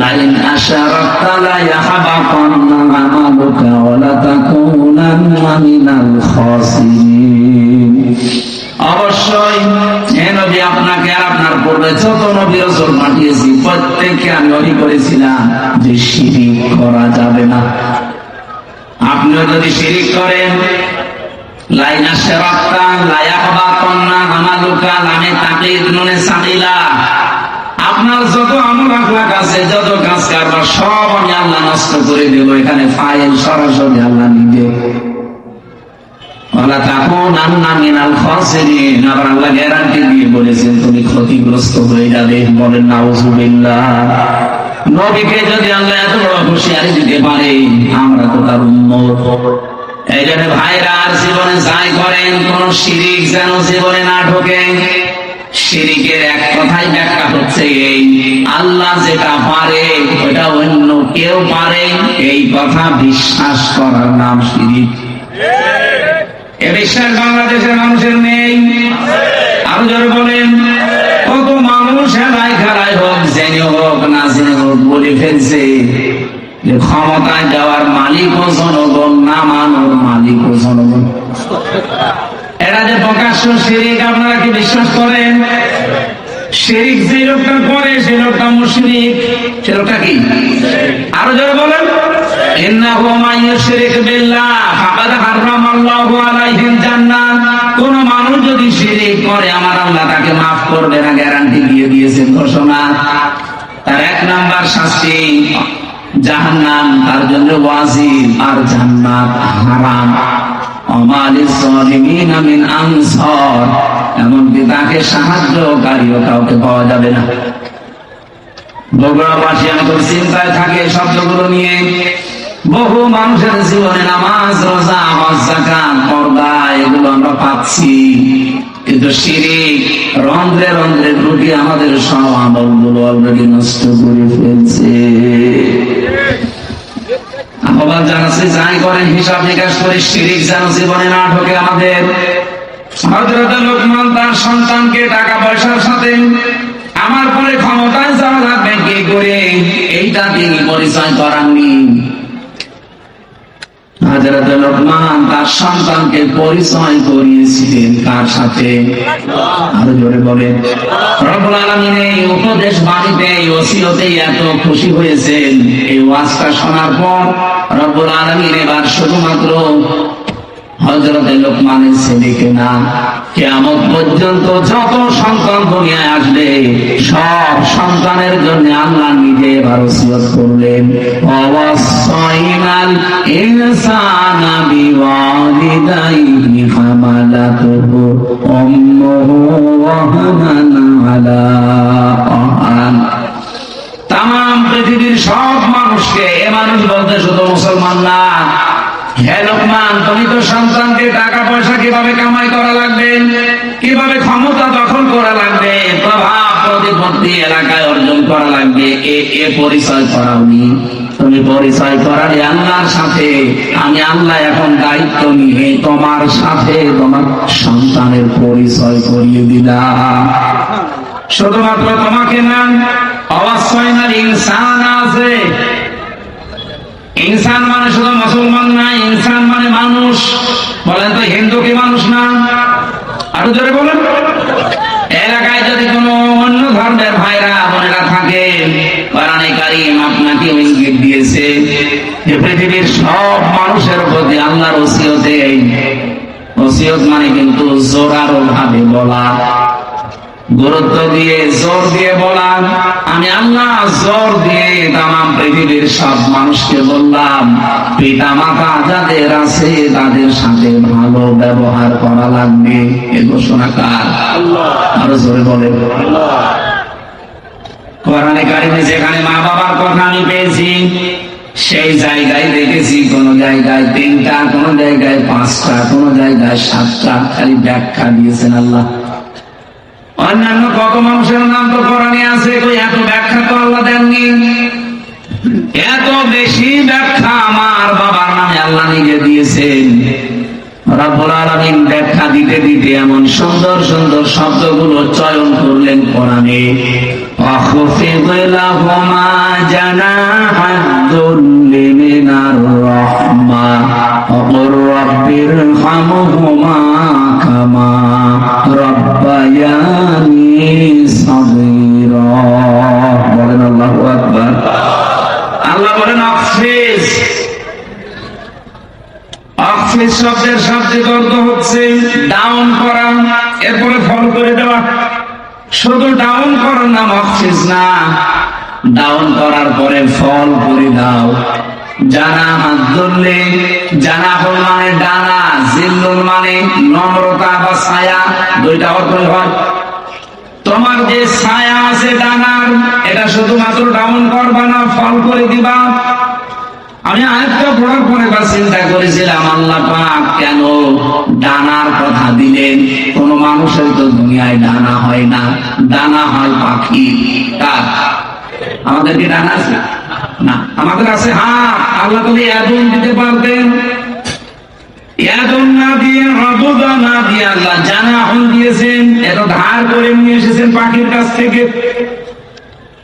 لَئِنْ أَشْرَكْتَ لَيَحْبَطَنَّ عَمَلُكَ وَلَتَكُونَنَّ مِنَ الْخَاسِرِينَ। অবশ্যই হে নবী, আপনাকে আর আপনার পূর্বে যত নবী রাসূল পাঠিয়েছি প্রত্যেককে আমি ওহী করেছিলাম যে শিরক করা যাবে না। আপনিও যদি শিরক করেন, লাইনা শারাক্তা লা ইয়াহবাতান্না আমালুকা, লামে তাকিদ নুনে সাকিলা, আপনার যত আমল আখলাক আছে, যত কাজ কারবার সব আমি আল্লাহ নষ্ট করে দেব। এখানে ফাইল সরাসরি আল্লাহ নিজে। ওয়ালা তাকুনান্না মিনাল খাসিরিন, আবার আল্লাহ গ্যারান্টি দিয়ে বলেছেন তুমি ক্ষতিগ্রস্ত হয়ে যাবে। বলেন নাউযুবিল্লাহ। নবীকে যদি আল্লাহ এত বড় হুঁশিয়ারি দিতে পারে, আমরা তো তার উম্মত। এই জন্য ভাইরা আর জীবনে যাই করেন, কোন শিরক যেন জীবনে না ঢোকে। শিরকের এক কথাই ব্যাখ্যা হচ্ছে এই, আল্লাহ যেটা পারে ওটা অন্য কেউ পারে, এই কথা বিশ্বাস করার নাম শিরক। এ বিশ্বাস বাংলাদেশের মানুষের নেই। আরো জোরে বলেন। কত মানুষ হেলায় খেলায় হোক, জেনে হোক না জেনে হোক বলে ফেলছে যে ক্ষমতায় যাওয়ার মালিক ও জনগণ, না মানোর মালিক ও জনগণ। এরা যে প্রকাশ্য শিরক, আপনারা কি বিশ্বাস করেন? শিরক যে লোকটা করে সে লোকটা মুশরিক। সে লোকটা কি? আরো জোরে বলেন। ইন্নাহু মান ইউশরিক বিল্লাহ ফাকাদ হারামাল্লাহু আলাইহিল জান্নাহ। কোন মানুষ যদি শিরক করে আমার আল্লাহ তাকে মাফ করবে না, গ্যারান্টি দিয়ে দিয়েছেন ঘোষণা। তার 1 নাম্বার শাস্তি জাহান্নাম, তার জন্য ওয়াজিব, আর জান্নাত হারাম। আমালিস সালিমিনা মিন আনসার, এমনকি তাকে সাহায্যকারীও কাউকে পাওয়া যাবে না। বগুড়াবাসী আমাদের চিন্তায় থাকে শব্দগুলো নিয়ে। বহু মানুষের জীবনে নামাজ, রোজা, হজ, যাকাত, পর্দা এগুলো আমরা পাচ্ছি, কিন্তু শিরক রন্ধ্রে রন্ধ্রে ঢুকে আমাদের সব আমলগুলো অলরেডি নষ্ট করে ফেলছে। আহ্বান জানাচ্ছি, যাই করেন হিসাব নিকাশ করে শিরক যেন জীবনে না ঢোকে আমাদের। হযরত লোকমান তার সন্তানকে টাকা পয়সার সাথে আমার পরে ক্ষমতায় যাওয়া লাগবে কি করে, এইটা তিনি পরিচয় করাননি। হযরত লোকমান তার সন্তানকে পরিচয় করিয়েছিলেন কার সাথে? আরো জোরে বলেন। রব্বুল আলামিন এই উপদেশ বাণীতে, এই ওসিয়তে এত খুশি হয়েছেন। এই ওয়াজটা শোনার পর রব্বুল আলামিন এবার শুধুমাত্র হযরত লোকমানের ছেলেকে না, কিয়ামত পর্যন্ত যত সন্তান দুনিয়ায় আসবে সব সন্তানের জন্য আল্লাহ নিজে এবার ওসিয়ত করলেন, ওয়াসাইনাল ইনসানা বিওয়ালিদাইহি হামালাতুহু উম্মুহু ওয়াহানান আলা ওয়াহান। তাম পৃথিবীর সব মানুষকে, এ মানুষ বলতে শুধু মুসলমান না, হে লোকমান তুমি তো সন্তানকে টাকা পয়সা কিভাবে কামাই করা লাগবে, কিভাবে ক্ষমতা দখল করা লাগবে, প্রভাব প্রতিপত্তি এলাকায় অর্জন করা লাগবে, এ পরিচয় করাওনি। তুমি পরিচয় করালে আল্লাহর সাথে। আমি আল্লাহ এখন দায়িত্ব নিয়ে তোমার সাথে তোমার সন্তানের পরিচয় করিয়ে দিলাম। শুধুমাত্র তোমাকে না, অবশ্যই ইনসান আছে। ইনসান মানে শুধু মুসলমান না, ইনসান মানে মানুষ। বলেন তো হিন্দু কি মানুষ না? আরো জোরে বলেন। এলাকায় যদি কোনো অন্য ধর্মের ভাইরা বোনেরা থাকে, কোরআনে কারীম আপনাকে ইঙ্গিত দিয়েছে যে পৃথিবীর সব মানুষের প্রতি আল্লাহর ওসিয়তে নসিহত মানে কিন্তু জোরালো ভাবে বলা, গুরুত্ব দিয়ে জোর দিয়ে বলা। আমি আল্লাহ জোর দিয়ে তামাম পৃথিবীর সব মানুষকে বললাম, পিতা মাতা যাদের আছে তাদের সাথে ভালো ব্যবহার করা লাগবে। এ ঘোষণা কার? আরো জোরে বলেন। কোরআনে কারিমে যেখানে মা বাবার কথা আমি পেয়েছি, সেই জায়গায় দেখেছি কোন জায়গায় 3টা, কোন জায়গায় 5টা, কোন জায়গায় 7টা, খালি ব্যাখ্যা দিয়েছেন আল্লাহ। অন্যান্য কত মানুষের নাম তো কোরআনে আছে, এত ব্যাখ্যা তো আল্লাহ দেননি। এত বেশি ব্যাখ্যা আমার বাবার নামে আল্লাহ নিজে দিয়েছেন। রব্বুল আলামিন ব্যাখ্যা দিতে দিতে এমন সুন্দর সুন্দর শব্দগুলো চয়ন করলেন কোরআনে। আখফিদ লাহুমা জানাহাদ-দুল্লি মিনার রাহমা ওয়াকুর রাব্বিরহামহুমা কামা রাব্বায়ানি সাগীরা। বলেন আল্লাহু আকবার। আল্লাহ বলেন আখফিজ। আখফিজ শব্দের শাব্দিক অর্থ হচ্ছে ডাউন করা, এরপরে ফল করে দেওয়া। শুধু ডাউন করার নাম আখফিজ না, ডাউন করার পরে ফল করে দাও। জানাহাদ-দুল্লি, জানাহুল মানে ডানা, জিল্লুল মানে নম্রতা বা ছায়া, দুইটা অর্থই হয়। তোমার যে ছায়া আছে ডানার, এটা শুধুমাত্র ডাউন করবা না, ফল করে দিবা। আমি আয়াতটা পড়ার পরে বা চিন্তা করেছিলাম, আল্লাহ পাক কেন ডানার কথা দিলেন? কোন মানুষের তো দুনিয়ায় ডানা হয় না, ডানা হয় পাখি। কার? আমাদের কি ডানা আছে? না, আমাদের আছে হাত। আল্লাহ তুমি আদম দিতে পারতেন, আদম না দিয়ে, আবুদা না দিয়ে আল্লাহ জানাহুল দিয়েছেন। এত ধার করে নিয়ে এসেছেন পাখির কাছ থেকে।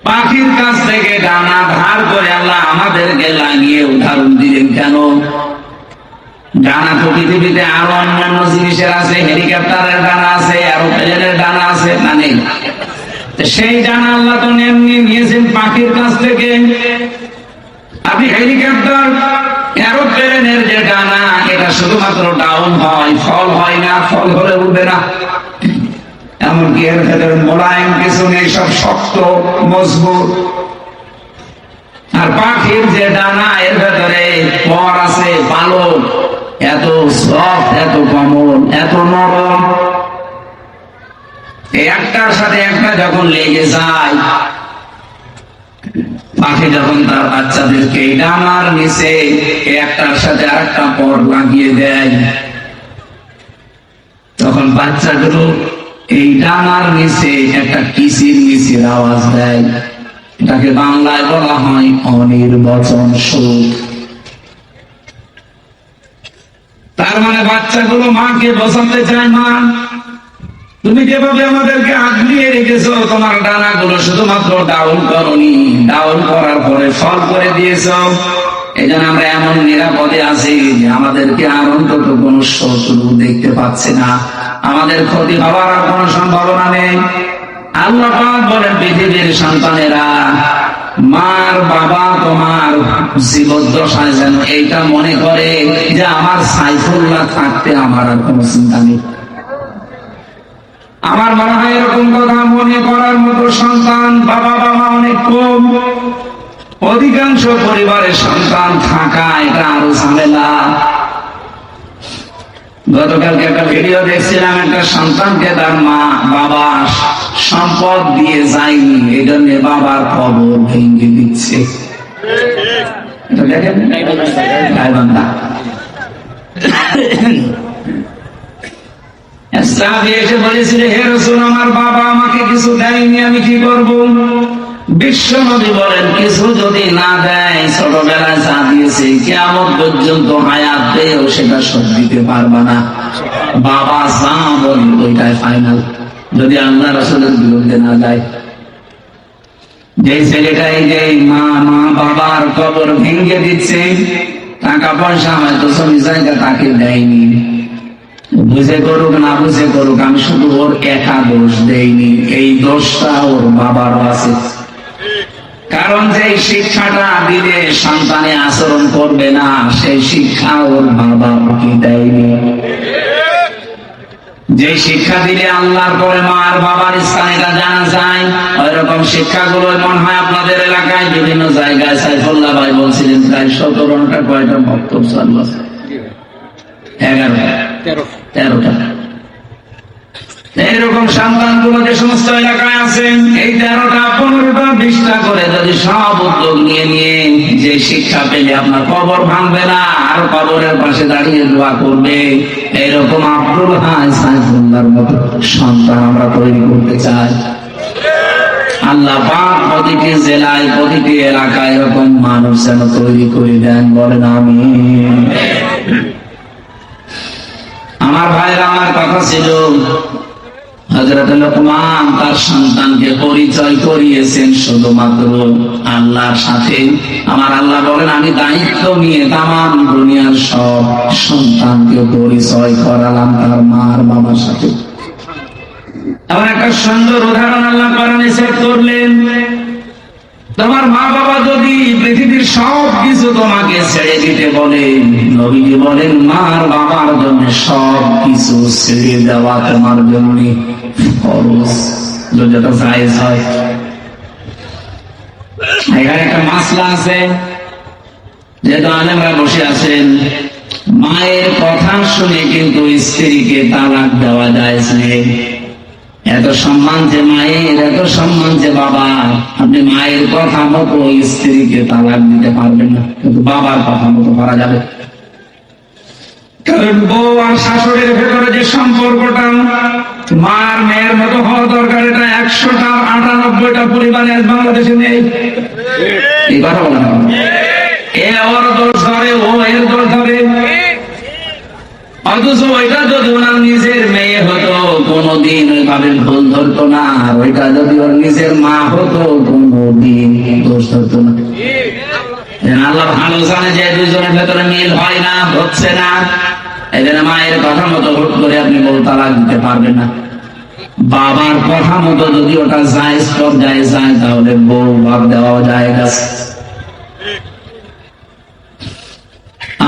পাখির কাছ থেকে ডানা ধার করে আল্লাহ আমাদেরকে লাগিয়ে উদাহরণ দিলেন কেন? ডানা তো পৃথিবীতে আরো অন্যান্য জিনিসের আছে, হেলিকপ্টারের ডানা আছে, এরোপ্লেনের ডানা আছে, না নেই? সেই ডানা আল্লাহ তো এমনি নিয়েছেন পাখির কাছ থেকে। আপনি হেলিকপ্টার, এরোপ্লেনের যে ডানা, এটা শুধুমাত্র ডাউন হয়, ফল হয় না। ফল হলে উঠবে না। এমনকি এর ভেতরে মোলায়েম কিছু নেই, সব শক্ত মজবুত। আর পাখির যে ডানা, এর ভেতরে পর আছে, পালক, এত সফট, এত কোমল, এত নরম। একটার সাথে একটা যখন লেগে যায়, পাখি যখন তার বাচ্চাদেরকে এই ডানার নিচে একটার সাথে আরেকটা পর লাগিয়ে দেয়, তখন বাচ্চাগুলো এই ডানার নিচে একটা কিচির মিচির আওয়াজ দেয়। এটাকে বাংলায় বলা হয় অনির্বচন সুখ। তার মানে বাচ্চাগুলো মাকে বোঝাতে চায়, মা তুমি যেভাবে আমাদেরকে আগলিয়ে রেখেছো, তোমার ডানাগুলো শুধুমাত্র ডাউন করনি, ডাউন করার পরে ফল করে দিয়েছো। এই জন্য আমরা এমন নিরাপদে আছি যে আমাদেরকে আর অন্তত কোন শত্রু দেখতে পাচ্ছে না, আমাদের ক্ষতি হওয়ার আর কোন সম্ভাবনা নেই। আল্লাহ পাক বলেন, পৃথিবীর সন্তানেরা, মার বাবা তোমার জীবদ্দশায় যেন এইটা মনে করে যে আমার সাইফুল্লাহ থাকতে আমার আর কোন চিন্তা নেই। আমার মনে হয় এরকম কথা মনে করার মতো সন্তান বাবা বাবা অনেক কম। অধিকাংশ পরিবারের সন্তান থাকা এটা আরো ঝামেলা। গতকালকে একটা ভিডিও দেখছিলাম, একটা সন্তানকে তার মা বাবা সম্পদ দিয়ে যায়নি, এই জন্য বাবার কবর ভেঙে দিচ্ছে। এটা দেখেন গায়বান্ধা। এসে বলেছিল, হে রাসূল, আমার বাবা আমাকে কিছু দেয়নি, আমি কি করব? বিশ্ব নবী বলেন, কিছু যদি না দেয়, ছোটবেলায় যা দিয়েছে কিয়ামত পর্যন্ত হায়াত পেয়েও সেটা শোধ দিতে পারবা না। বাবা যা বলে ওইটাই ফাইনাল, যদি আল্লাহ রাসূলের বিরুদ্ধে না যায়। যে ছেলেটাই যে মা বাবার কবর ভেঙে দিচ্ছে, টাকা পয়সা হয়তো সবই জায়গা তাকে দেয়নি, বুঝে করুক না বুঝে করুক, আমি শুধু ওর একা দোষ দেইনি, এই দোষটা ওর বাবারও আছে। কারণ যে শিক্ষাটা দিলে সন্তানে আচরণ করবে না, সেই শিক্ষা ওর বাবা ওকে দেয়নি। যে শিক্ষা দিলে আল্লাহর পরে মা আর বাবার স্থান এটা জানা যায়, ওই রকম শিক্ষাগুলো মনে হয় আপনাদের এলাকায় বিভিন্ন জায়গায়। সাইফুল্লাহ ভাই বলছিলেন প্রায় 17টা কয়টা বক্তব্য চালু আছে, 13টা। এইরকম সন্তানগুলো যে সমস্ত এলাকায় আছেন, এই 13টা 15টা 20টা করে যদি সব উদ্যোগ নিয়ে নিয়ে যে শিক্ষা পেলে আপনার কবর ভাঙবে না, আর কবরের পাশে দাঁড়িয়ে দোয়া করবে, এইরকম আব্দুল হাই সাইফুল্লাহর মতো সন্তান আমরা তৈরি করতে চাই। আল্লাহ পাক প্রতিটি জেলায় প্রতিটি এলাকায় এরকম মানুষ যেন তৈরি করে দেন, বলেন আমিন। আমার ভাইরা, আমার কথা ছিল হযরত লোকমান তার সন্তানকে পরিচয় করিয়েছেন শুধুমাত্র আল্লাহর সাথে। আমার আল্লাহ বলেন, আমি দায়িত্ব নিয়ে তামাম দুনিয়ার সব সন্তানকে পরিচয় করালাম তার মা আর বাবার সাথে। এমন একটা সুন্দর উদাহরণ আল্লাহ কোরআনে সেট করলেন। তোমার মা বাবা যদি পৃথিবীর সব কিছু তোমাকে ছেড়ে দিতে বলে, নবীজি বলেন মার বাবার জন্য সব কিছু ছেড়ে দেওয়া তোমার জন্য ফরজ, যদি এটা জায়েজ হয়। এখানে একটা মাসলা আছে, যেহেতু আলেমরা বসে আছেন, মায়ের কথা শুনে কিন্তু স্ত্রীকে তালাক দেওয়া জায়েজ নেই। এত সম্মান যে মায়ের, এত সম্মান যে বাবা, আপনি মায়ের কথা মতো স্ত্রীকে তালাক দিতে পারবেন না, কিন্তু বাবার কথা মতো করা যাবে। কারণ বউ আর শাশুড়ির ভেতরে যে সম্পর্কটা মার মেয়ের মতো হওয়া দরকার, এটা 100টা 98টা পরিবারে বাংলাদেশে নেই। এই কথা বলেন, এ ওর দোষ ধরে, ও এর দোষ ধরে। অথচ ওইটা যদি ওনার নিজের মেয়ে হতো কোনদিন ওইভাবে ভুল ধরতো না, আর ওইটা যদি ওর নিজের মা হতো কোনদিন দোষ ধরতো না। আল্লাহ ভালো জানে যে দুজনের ভেতরে মিল হয় না, হচ্ছে না। এই জন্য মায়ের কথা মতো হুট করে আপনি বউ তালাক দিতে পারবেন না। বাবার কথা মতো যদি ওটা জায়েজ পর্যায়ে যায়, তাহলে বউ ভাগ দেওয়া যায় না।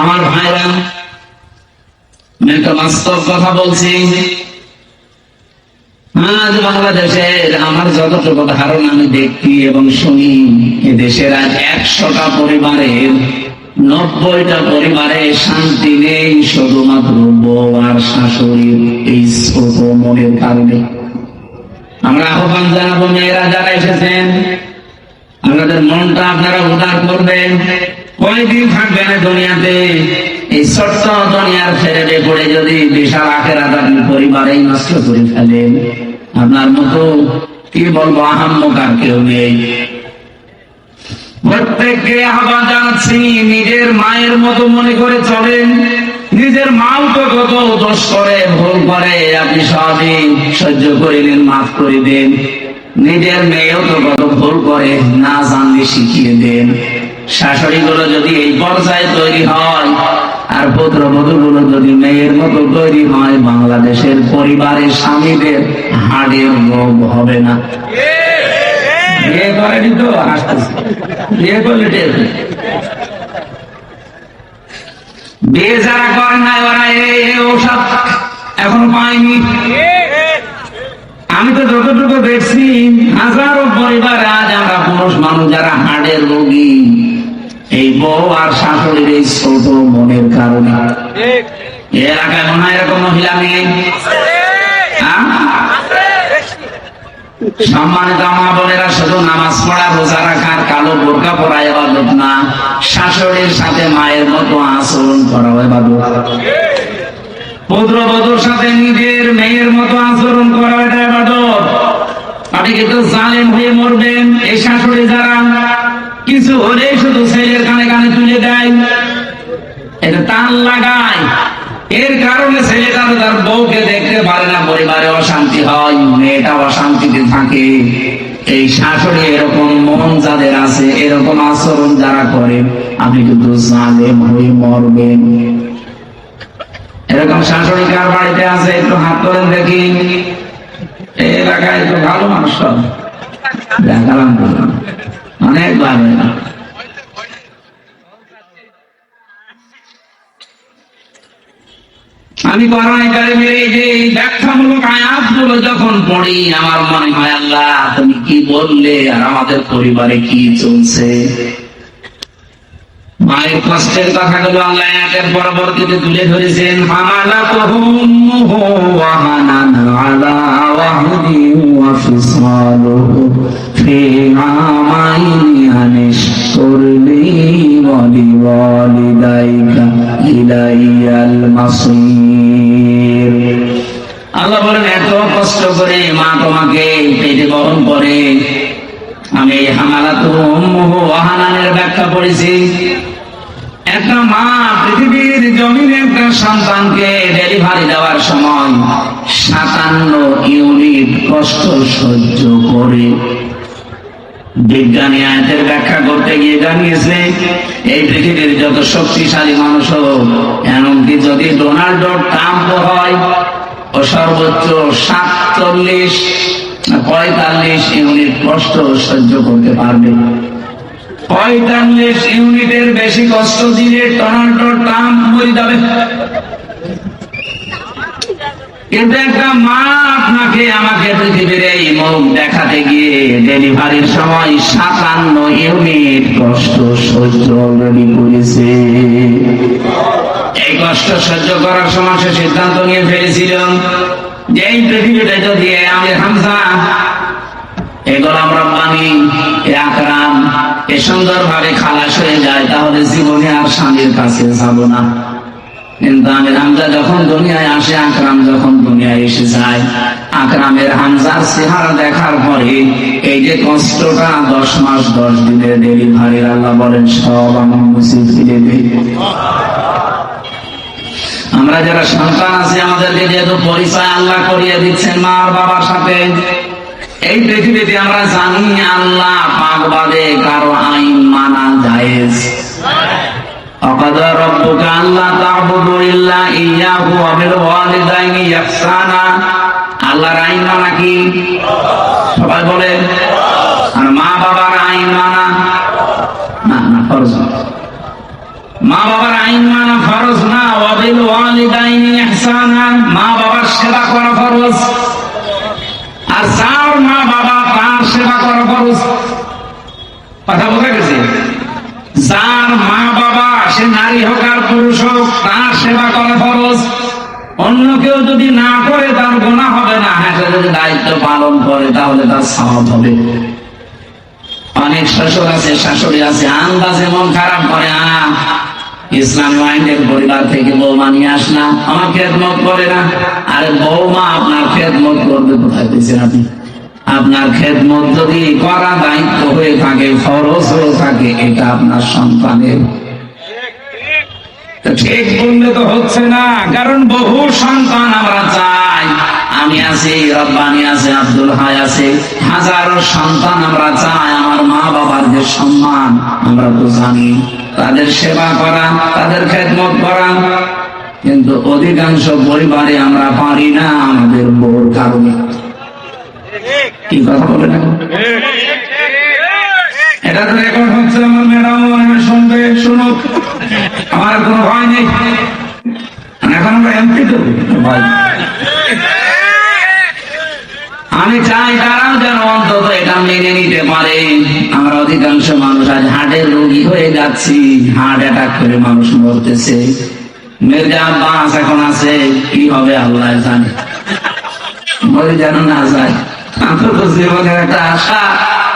আমার ভাইরা, আমি একটা বাস্তব কথা বলছি। আজ বাংলাদেশের আমার যতটুকু ধারণা আমি দেখি এবং শুনি, দেশের আজ 100টা পরিবারের 90টা পরিবারে শান্তি নেই, শুধুমাত্র বউ আর শাশুড়ির এই ছোট মনের কারণে। আমরা আহ্বান জানাবো, মেয়েরা যারা এসেছেন, আপনাদের মনটা আপনারা উদার করবেন। কয়দিন থাকবেন দুনিয়াতে? এই ছোট্ট দুনিয়ার ফেরে পড়ে যদি বিশাল আখেরাত আপনি পরিবারেই নষ্ট করে ফেলেন, আপনার মতো কি বলবো আহাম্মক আর কেউ নেই। প্রত্যেককে আহ্বান জানাচ্ছি, নিজের মায়ের মতো মনে করে চলেন। নিজের মাও তো কত দোষ করে, ভুল করে, আপনি সবই সহ্য করে নেন, মাফ করে দেন। নিজের মেয়েও তো কত ভুল করে, না জানলে শিখিয়ে দেন। শাশুড়ি গুলো যদি এই পর্যায়ে তৈরি হয়, আর পুত্রবধূ গুলো যদি মেয়ের মতো তৈরি হয়, বাংলাদেশের পরিবারের স্বামীদের হাড়ের রোগ হবে না। বিয়ে করেনি তো হাসতেছে, বিয়ে করলে বিয়ে যারা করেন না, ওরা এই ঔষধ এখন পায়নি। আমি তো যতটুকু দেখছি, হাজারো পরিবার আজ আমরা পুরুষ মানুষ যারা হাড়ের রোগী, এই বউ আর শাশুড়ির এই ছোট মনের কারণে। এলাকায় মনে হয় এরকম মহিলা নেই? সম্মানিত মা বোনেরা, শুধু নামাজ পড়া, রোজা রাখার, কালো বোরকা পরা ইবাদত না, শাশুড়ির সাথে মায়ের মতো আচরণ করা ইবাদত। পুত্রবধূর সাথে নিজের মেয়ের মতো আচরণ করা এটা ইবাদত। আপনি কিন্তু জালেম হয়ে মরবেন। এই শাশুড়ি যারা কিছু হলেই শুধু ছেলের কানে কানে তুলে দেয়, এটা টান লাগায়, এর কারণে ছেলেটা তার বউকে দেখতে পারে না, পরিবারে অশান্তি হয়, মেয়েটা অশান্তিতে থাকে। এই শাশুড়ি এরকম মন যাদের আছে, এরকম আচরণ যারা করে, আপনি কিন্তু জালেম হয়ে মরবেন। এরকম শাশুড়ি কার বাড়িতে আছে একটু হাত তোলেন দেখি। এই এলাকায় একটু ভালো মানুষ দেখালাম, অনেক ভালো। আমি কোরআনে কারিমের এই যে ব্যাখ্যামূলক আয়াতগুলো যখন পড়ি, আমার মনে হয় আল্লাহ তুমি কি বললে আর আমাদের পরিবারে কি চলছে। মায়ের কষ্টের কথাগুলো আল্লাহ আয়াতের পরবর্তীতে তুলে ধরেছেন। হামালাতুহু উম্মুহু ওয়াহানান আলা ওয়াহদিন ওয়া ফিসালুহু ফি আমাইনি আনিশকুর লি ওয়া লিওয়ালিদাইকা ইলাইয়াল মাসীর। আল্লাহ বলেন এত কষ্ট করে মা তোমাকে পেটে বহন করে। আমি এই হামালাতুহু উম্মুহু ওয়াহানানের ব্যাখ্যা পড়েছি। একটা মা পৃথিবীর জমিনে একটা সন্তানকে ডেলিভারি দেওয়ার সময় 57 ইউনিট কষ্ট সহ্য করে। বিজ্ঞানী আয়াতের ব্যাখ্যা করতে গিয়ে জানিয়েছে এই পৃথিবীর যত শক্তিশালী মানুষ হোক, এমনকি যদি ডোনাল্ড ট্রাম্প হয়, ও সর্বোচ্চ 45 ইউনিট কষ্ট সহ্য করতে পারবে। 45 ইউনিটের বেশি কষ্ট দিলে ডোনাল্ড ট্রাম্প মরে যাবে। কিন্তু একটা মা আপনাকে আমাকে পৃথিবীর এই মুখ দেখাতে গিয়ে ডেলিভারির সময় 57 ইউনিট কষ্ট সহ্য অলরেডি করেছে। এই কষ্ট সহ্য করার সময় সে সিদ্ধান্ত নিয়ে ফেলেছিল যে এই পৃথিবীটা যদি আমির হামজা, এ গোলাম রব্বানী, এ আকরাম এ সুন্দরভাবে খালাস হয়ে যায়, তাহলে জীবনে আর স্বামীর কাছে যাব না। কিন্তু আমির হামজা যখন দুনিয়ায় আসে, আকরাম যখন দুনিয়ায় এসে যায়, আকরামের হামজার চেহারা দেখার পরে এই যে কষ্টটা 10 মাস 10 দিনের ডেলিভারির, আল্লাহ বলেন সব আমার মুছে ফিরে দেয়। আমরা যারা সন্তান আছি, আমাদেরকে যেহেতু পরিচয় আল্লাহ করিয়ে দিচ্ছেন মা আর বাবার সাথে, এই পৃথিবীতে আমরা জানি আল্লাহ পাক বাদে কারো আইন মানা জায়েজ। وقضى ربك ألا تعبدوا إلا إياه وبالوالدين إحسانا। আল্লাহর আইন মানা কি? সবাই বলে। আর মা বাবার আইন মানা না ফরজ। মা বাবার আইন মানা ফরজ না। وبالوالدين إحسانا, মা বাবার সেবা করা ফরজ। আর যার মা বাবা তার সেবা করা ফরজ। কথা বোঝা গেছে? যার মা বাবা, সে নারী হোক আর পুরুষ হোক, তার সেবা করা ফরজ। অন্য কেউ যদি না করে তার গুনাহ হবে না। হ্যাঁ, সে যদি দায়িত্ব পালন করে তাহলে তার সওয়াব হবে। অনেক শ্বশুর আছে, শাশুড়ি আছে, আন্দাজে মন খারাপ করে, ইসলামী মাইন্ডের পরিবার থেকে বৌমা নিয়ে আসলাম, আমার খেদমত করে না। আরে বৌমা আপনার খেদমত করবে কোথায় পেয়েছেন আপনি? আপনার খেদমত যদি করা দায়িত্ব হয়ে থাকে, ফরজ হয়ে থাকে, এটা আপনার সন্তানের। ঠিক বললে তো হচ্ছে না, কারণ বহু সন্তান আমরা চাই। আমি আছি, রব্বানি আছে, আব্দুল হাই আছে, হাজারো সন্তান আমরা চাই আমার মা বাবার যে সম্মান, আমরা তো জানি তাদের সেবা করা, তাদের খেদমত করা। কিন্তু অধিকাংশ পরিবারে আমরা পারি না আমাদের বউর কারণে। কি কথা বলে না? এটা তো রেকর্ড হচ্ছে, আমার ম্যাডাম শুনবে, শুনুক, আমার কোনো ভয় নেই। এখন আমরা এমপি দেবো ভাই। আমি চাই তারাও যেন অন্তত এটা মেনে নিতে পারে। আমরা অধিকাংশ মানুষ আজ হার্টের রোগী হয়ে যাচ্ছি, হার্ট অ্যাটাক করে মানুষ মরতেছে। মির্জা আব্বাস এখন আছে, কি হবে আল্লাহ জানে, মরে যেন না যায়। অন্তত জীবনের একটা আশা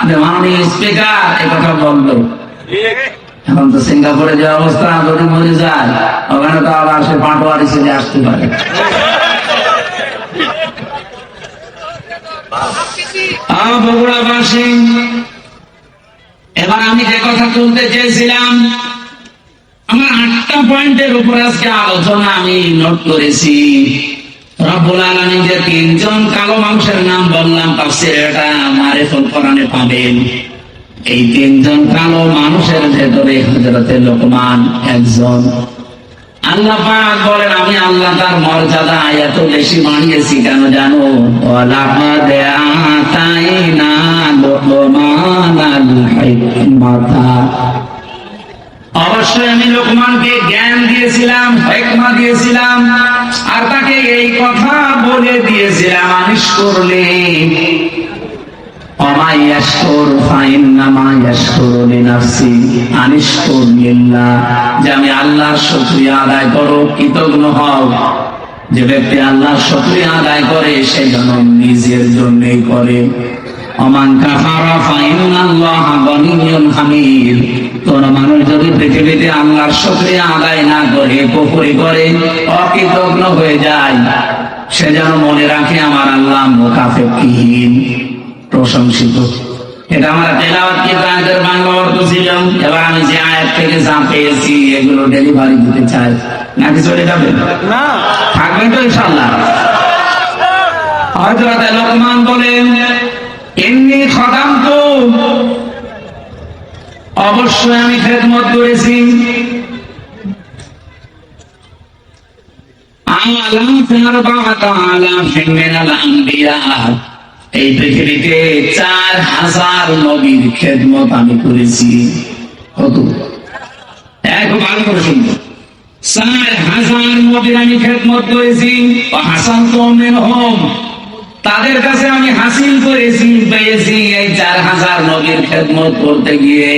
যে মাননীয় স্পিকার একথা বললো। এখন তো সিঙ্গাপুরে যে অবস্থা, যদি মরে যায় ওখানে তো আবার সে পাটোয়ারি ছেলে আসতে পারে। বগুড়াবাসী, এবার আমি যে কথা তুলতে চেয়েছিলাম, আমার 8টা পয়েন্টের উপর আজকে আলোচনা আমি নোট করেছি। রব্বুল আলামিন যে 3 জন কালো মানুষের নাম বললাম, তাফসীরে এটা মারিফুল কোরআনে পাবেন। এই 3 জন কালো মানুষের ভেতরে হযরতে লোকমান একজন। আল্লাহ পাক বলেন, আমি আল্লাহ তার মর্যাদা এত বেশি বাড়িয়েছি কেন জানো? ওয়ালাকাদ আতাইনা লুকমানাল হিকমাতা। অবশ্যই আমি লোকমানকে জ্ঞান দিয়েছিলাম, হিকমা দিয়েছিলাম, আর তাকে এই কথা বলে দিয়েছিলাম, আনিশ করলে যে আমি আল্লাহর শুকরিয়া আদায় করো, কৃতজ্ঞ হও। যে ব্যক্তি আল্লাহর শুকরিয়া আদায় করে সে যেন নিজের জন্যই করে। অমান কাফারা ফাইন্নাল্লাহা গনিয়্যুন হামিদ। কোন মানুষ যদি পৃথিবীতে আল্লাহর শুকরিয়া আদায় না করে, কুফরি করে, অকৃতজ্ঞ হয়ে যায়, সে যেন মনে রাখে আমার আল্লাহ মুকাফেকিহীন, প্রশংসিত। এটা আমার তেলাওয়াত কিতাবের বাংলা অর্থ ছিল। এবার আমি যে আয়াত থেকে যা পেয়েছি এগুলো ডেলিভারি দিতে চাই, নাকি চলে যাবে? না, থাকবে তো ইনশাআল্লাহ। হযরত লোকমান বলেন, ইন্নী খাদামতু, অবশ্যই আমি খেদমত করেছি। এই পৃথিবীতে 4000 নবীর খেদমত আমি করেছি। কত? এক ভালো করে শুনবো, 4000 নবীর আমি খেদমত করেছি। হাসানতু মিনহুম, তাদের কাছে আমি হাসিল করেছি, পেয়েছি। এই 4000 নবীর খেদমত করতে গিয়ে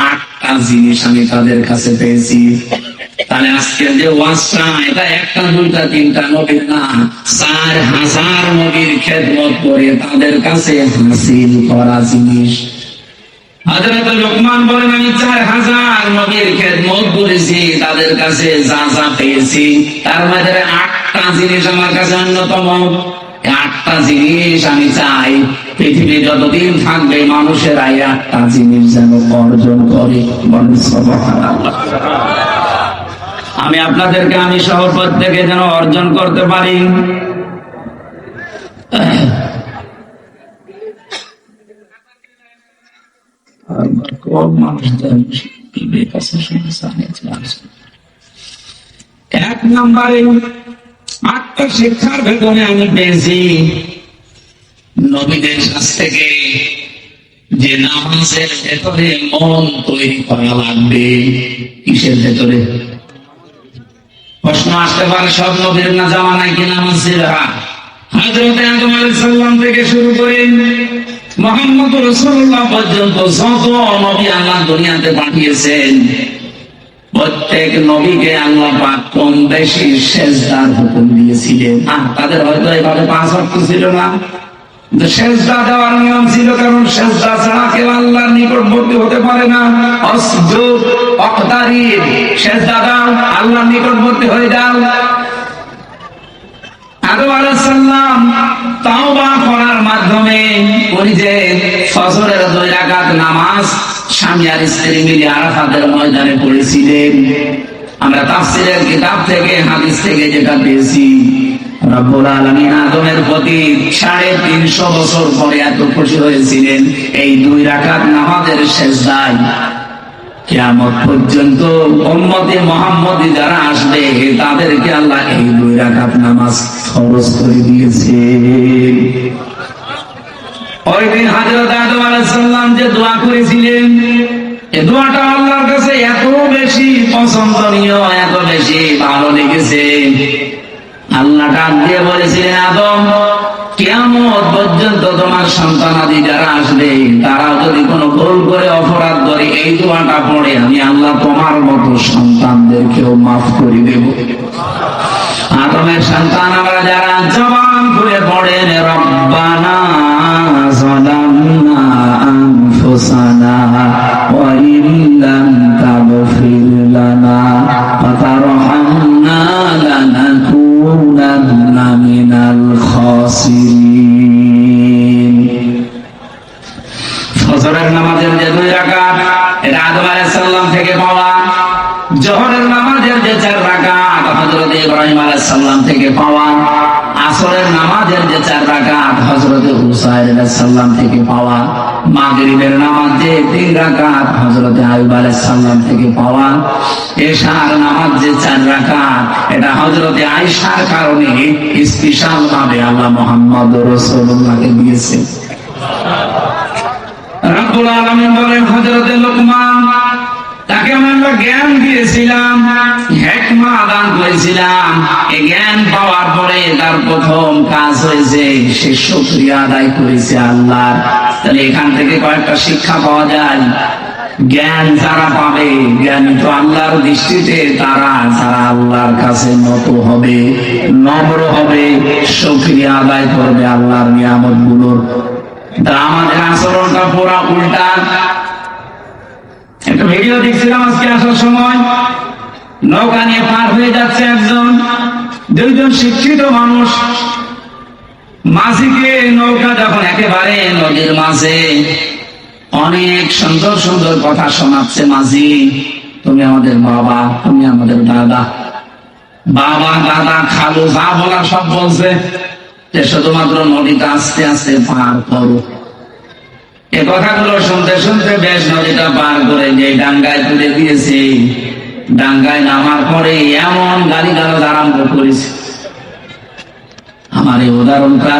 আটটা জিনিস আমি তাদের কাছে পেয়েছি। তাহলে আজকের যে ওয়াজটা, এটা একটা দুইটা তিনটা নবীর না, 4000 নবীর খেদমত করে তাদের কাছে হাসিল করা জিনিস। হযরত লোকমান বলেন, আমি 4000 নবীর খেদমত করেছি, তাদের কাছে যা যা পেয়েছি তার মধ্যে 8টা জিনিস আমার কাছে অন্যতম। 8টা জিনিস আমি চাই পৃথিবী যতদিন থাকবে মানুষেরা 8টা জিনিস যেন অর্জন করে। বলেন সুবহানাল্লাহ। আমি আপনাদেরকে আমি সহ প্রত্যেকে যেন অর্জন করতে পারি। এক নম্বরে 8টা শিক্ষার ভেতরে আমি পেয়েছি নবীদের কাছ থেকে যে নামাজের ভেতরে মন তৈরি করা লাগবে। কিসের ভেতরে? প্রশ্ন আসতে পারে, সব নবীর না জামানায় কি নামাজ ছিল? হযরত আদম আলাইহিস সালাম থেকে শুরু করে মুহাম্মদ রাসূলুল্লাহ পর্যন্ত যত নবী আল্লাহ দুনিয়াতে পাঠিয়েছেন, প্রত্যেক নবীকে আল্লাহ পাক কম বেশি সেজদার হুকুম দিয়েছিলেন। তাদের হয়তো এভাবে 5 ওয়াক্ত ছিল না, কিন্তু সেজদা দেওয়ার নিয়ম ছিল, কারণ সেজদা ছাড়া কেউ আল্লাহর নিকটবর্তী হতে পারে না। অসজুদ ওয়াকতারিব, সেজদা দাও, আল্লাহর নিকটবর্তী হয়ে যাও। আদম আলাইহিস সালাম তাওবা করার মাধ্যমে উনি যে ফজরের 2 রাকাত নামাজ স্বামী আর স্ত্রী মিলে আরাফাতের ময়দানে পড়েছিলেন, আমরা তাফসীরের কিতাব থেকে হাদিস থেকে যেটা পেয়েছি, রব্বুল আলামিন আদমের প্রতি 350 বছর পরে এত খুশি হয়েছিলেন এই 2 রাকাত নামাজের সেজদায়। কিয়ামত পর্যন্ত উম্মতে মুহাম্মদী যারা আসবে তাদেরকে আল্লাহ এই 2 রাকাত নামাজ ফরজ করে দিয়েছেন। ওই দিন হযরত আদম আলাইহিস সালাম যে দোয়া করেছিলেন, এই দোয়াটা আল্লাহর কাছে এত বেশি পছন্দনীয়, এত বেশি ভালো লেগেছে, আল্লাহ ডাক দিয়ে বলেছিলেন, আদম, কিয়ামত পর্যন্ত তোমার সন্তানাদি যারা আসবে তারা যদি কোনো ভুল করে অপরাধ করে এই দোয়াটা পড়ে, আমি আল্লাহ তোমার মতো সন্তানদেরকেও মাফ করে দেব। আদমের সন্তান আমরা যারা জবান খুলে পড়েন, রব্বানা যালামনা আনফুসানা ওয়া ইল্লাম তাগফির লানা ওয়া তারহামনা লানাকুনান্না মিনাল খাসিরিন। ফজরের নামাজের যে 2 রাকাত, এটা আদম আলাইহিস সালাম থেকে পাওয়া। জোহরের নামাজের যে 4 রাকাত, হযরত ইব্রাহিম আলাইহিস সালাম থেকে পাওয়া। আসরের নামাজের যে 4 রাকাত, হযরত হুসাইন আলাইহিস সালাম থেকে পাওয়া। মাগরিবের নামাজ যে 3 রাকাত, হযরত আইয়ুব আলাইহিস সালাম থেকে পাওয়া। এশার নামাজ যে 4 রাকাত, এটা হযরত আয়েশার কারণে স্পেশাল ভাবে আল্লাহ মুহাম্মদ রাসূলুল্লাহকে দিয়েছেন। রব্বুল আলামিন বলেন হযরতে লোকমান তাকে আমরা জ্ঞান দিয়েছিলাম, হিকমা দান করেছিলাম। এই জ্ঞান পাওয়ার পরে তার প্রথম কাজ হয়েছে সে শুকরিয়া আদায় করেছে আল্লাহর। তাহলে এখান থেকে কয়েকটা শিক্ষা পাওয়া যায়। জ্ঞান যারা পাবে, জ্ঞান তো আল্লাহর দৃষ্টিতে তারা যারা আল্লাহর কাছে নত হবে, নম্র হবে, শুকরিয়া আদায় করবে আল্লাহর নিয়ামত গুলোর। আমাদের আচরণটা পুরা উল্টা। একটা ভিডিও দেখছিলাম আজকে আসার সময়, নৌকা নিয়ে পার হয়ে যাচ্ছে দুইজন শিক্ষিত মানুষ। মাঝিকে নৌকা যখন একেবারে নদীর মাঝে অনেক সুন্দর সুন্দর কথা শোনাচ্ছে, মাঝি তুমি আমাদের বাবা, তুমি আমাদের দাদা, বাবা দাদা খালু যা বলা সব বলছে, শুধুমাত্র নদীটা আস্তে আস্তে পার করো। এ কথাগুলো শুনতে শুনতে বেশ নদীটা পার করে যে ডাঙ্গায় তুলে দিয়েছে। ডাঙ্গায় নামার পরে এমন গালিগালাজ আরম্ভ করেছে। আমার এই উদাহরণটা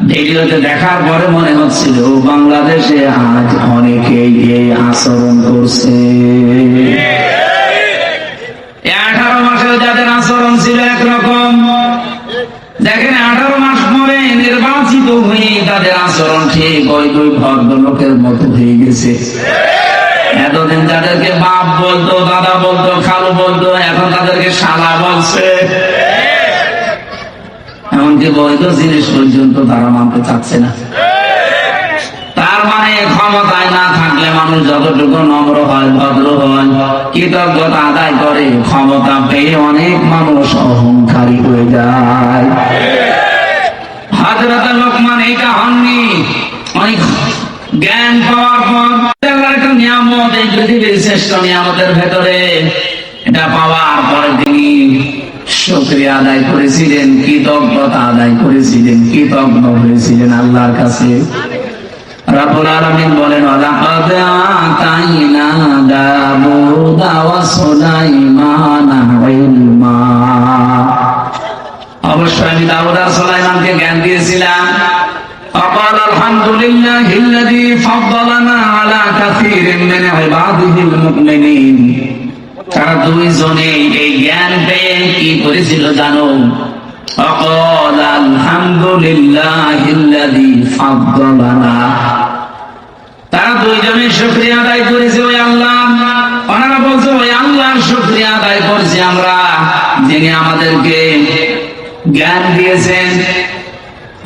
ভিডিওতে দেখার পরে মনে হচ্ছিল বাংলাদেশে আজ অনেকেই এই আচরণ করছে। 18 মাসে যাদের আচরণ ছিল একরকম, দেখেন 18 মাস পরে নির্বাচিত হয়ে তাদের আচরণ ঠিক ওই দুই ভদ্রলোকের মতো হয়ে গেছে। এতদিন যাদেরকে বাপ বলতো, দাদা বলতো, খালু বলতো, এখন তাদেরকে শালা বলছে। এমনকি বৈধ জিনিস পর্যন্ত তারা মানতে চাচ্ছে না। তার মানে ক্ষমতায় না থাকলে মানুষ যতটুকু নম্র হয়, ভদ্র হয়, কৃতজ্ঞতা আদায় করে, ক্ষমতা পেয়ে অনেক মানুষ অহংকারী হয়ে যায়। হযরত লোকমান এইটা হননি। অনেক জ্ঞান পাওয়ার পর একটা নিয়ামত, এই পৃথিবীর শ্রেষ্ঠ নিয়ামতের ভেতরে, এটা পাওয়ার পরে তিনি শুকরিয়া আদায় করেছিলেন, কৃতজ্ঞতা আদায় করেছিলেন, কৃতজ্ঞ হয়েছিলেন আল্লাহর কাছে। রব্বুল আলামিন বলেন ওয়ালাকাদ আতাইনা দাউদা ওয়া সুলাইমানা ইলমা। অবশ্যই আমি দাউদ আর সুলাইমানকে জ্ঞান দিয়েছিলাম। فقال الحمد لله الذي فضلنا على كثير من عباده المؤمنين। তারা দুইজনে এই জ্ঞান পেয়ে কি করেছিল জানো? فقال الحمد لله الذي فضلنا। তারা দুইজনে শুকরিয়া আদায় করেছে ওই আল্লাহ। ওনারা বলছে ওই আল্লাহর শুকরিয়া আদায় করছি আমরা, যিনি আমাদেরকে জ্ঞান দিয়েছেন,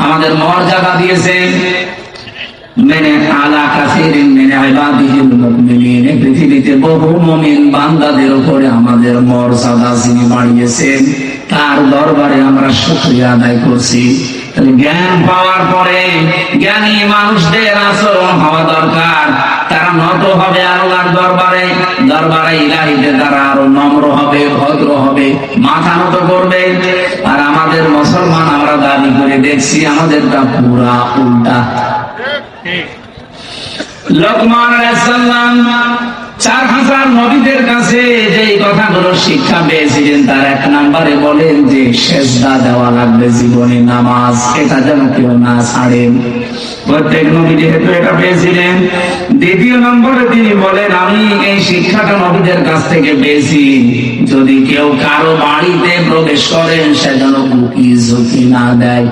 আমাদের মর্যাদা দিয়েছেন। মেনে আলা কাসিরিন মিন ইবাদিহিল মুমিনিন, পৃথিবীতে বহু মুমিন বান্দাদের উপরে আমাদের মর্যাদা যিনি বাড়িয়েছেন, তার দরবারে আমরা শুকরিয়া আদায় করছি। তাহলে জ্ঞান পাওয়ার পরে জ্ঞানী মানুষদের আচরণ হওয়া দরকার। তারা নত হবে আল্লাহর দরবারে, দরবারে ইলাহিতে তারা আরো নম্র হবে, ভদ্র হবে, মাথা নত করবে। আর আমাদের মুসলমান আমরা দাবি করে দেখছি আমাদেরটা পুরা উল্টা। লোকমান আলাইহিস সালাম 4000 নবীদের কাছে যে কথাগুলো শিক্ষা পেয়েছিলেন, তার এক নম্বরে বলেন যে সেজদা দেওয়া লাগবে জীবনে, নামাজ এটা যেন কেউ না ছাড়েন। প্রত্যেক নবী যেহেতু এটা পেয়েছিলেন। দ্বিতীয় নম্বরে তিনি বলেন আমি এই শিক্ষাটা নবীদের কাছ থেকে পেয়েছি, যদি কেউ কারো বাড়িতে প্রবেশ করেন সে যেন উকি ঝুঁকি না দেয়।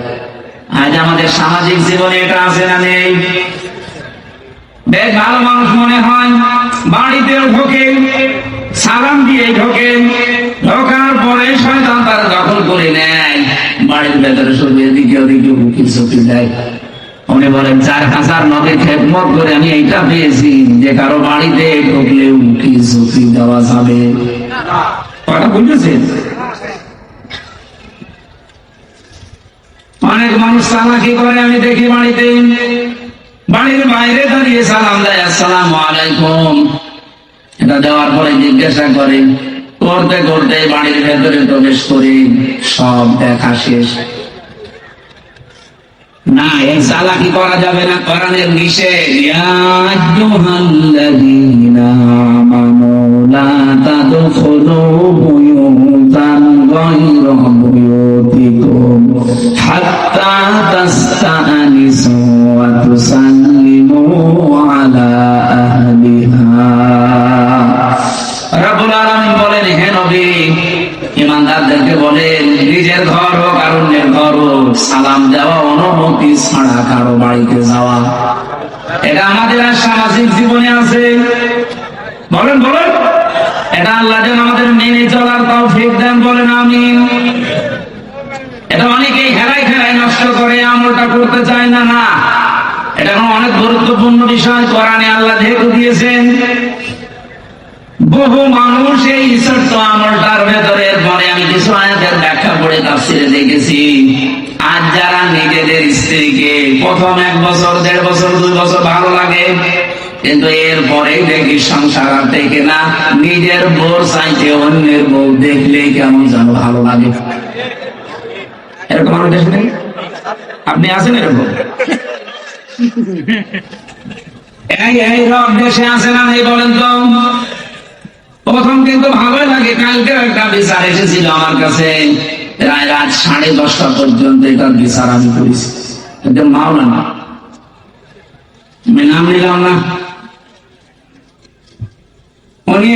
আজ আমাদের সামাজিক জীবনে এটা আছে না নেই? বেশ ভালো মানুষ মনে হয়, বাড়িতেও ঢোকে, সালাম দিয়ে ঢোকে, ঢোকার পরে শয়তান তার দখল করে নেয়, বাড়ির ভেতরে শুধু এদিকে ওদিকে উকি ঝুঁকি দেয়। উনি বলেন 4000 নবীর খেদমত করে আমি এইটা পেয়েছি যে কারো বাড়িতে ঢুকলে উকি ঝুঁকি দেওয়া যাবে। কথা বুঝেছেন? অনেক মানুষ চালাকি করে আমি দেখি, বাড়িতে বাড়ির বাইরে দাঁড়িয়ে সালাম দেয় আসসালামু আলাইকুম, এটা দেওয়ার পরে জিজ্ঞাসা করে, করতে করতে বাড়ির ভেতরে প্রবেশ করে সব দেখা শেষ। না, এই চালাকি করা যাবে না, কোরআনের নিষেধ। ইয়া আইয়ুহাল্লাযীনা আমানু লা তাদখুলু বুয়ুতান গায়রা বুয়ুতিকুম হাত্তা তাস্তানিসু ওয়া তুসাল্লিমু আলা আল্লাহকে বলেন নিজের ঘর হোক আর অন্যের ঘর হোক, সালাম দেওয়া অনুমতি ছাড়া কারো বাড়িতে যাওয়া, এটা আমাদের আর সামাজিক জীবনে আছে? বলেন বলেন, এটা আল্লাহ যেন আমাদের মেনে চলার তৌফিক দেন, বলেন আমিন। এটা অনেকেই হেরাই খেলায় নষ্ট করে, আমলটা করতে চায় না। না, এটা অনেক গুরুত্বপূর্ণ বিষয়, কোরআনে আল্লাহ দেখে দিয়েছেন। বহু মানুষ এই ছোট্ট আমলটার ভেতরে, পরে আমি কিছু আয়াতের ব্যাখ্যা পড়ে তাফসীরে দেখেছি, আজ যারা নিজেদের স্ত্রীকে প্রথম 1 বছর 1.5 বছর 2 বছর ভালো লাগে, কিন্তু এরপরেই দেখি সংসার আর দেখে না, নিজের বউর চাইতে অন্যের বউ দেখলেই কেমন যেন ভালো লাগে। এরকম মানুষ দেখেন? আপনি আছেন এরকম? এই রব দেশে আছে না নেই বলেন তো? প্রথম কিন্তু ভালোই লাগে। কালকে একটা বিচার এসেছিল আমার কাছে, প্রায় রাত 10:30 পর্যন্ত এটার বিচার আমি করেছি। একজন মাওলানা, আমি নাম নিলাম না, উনি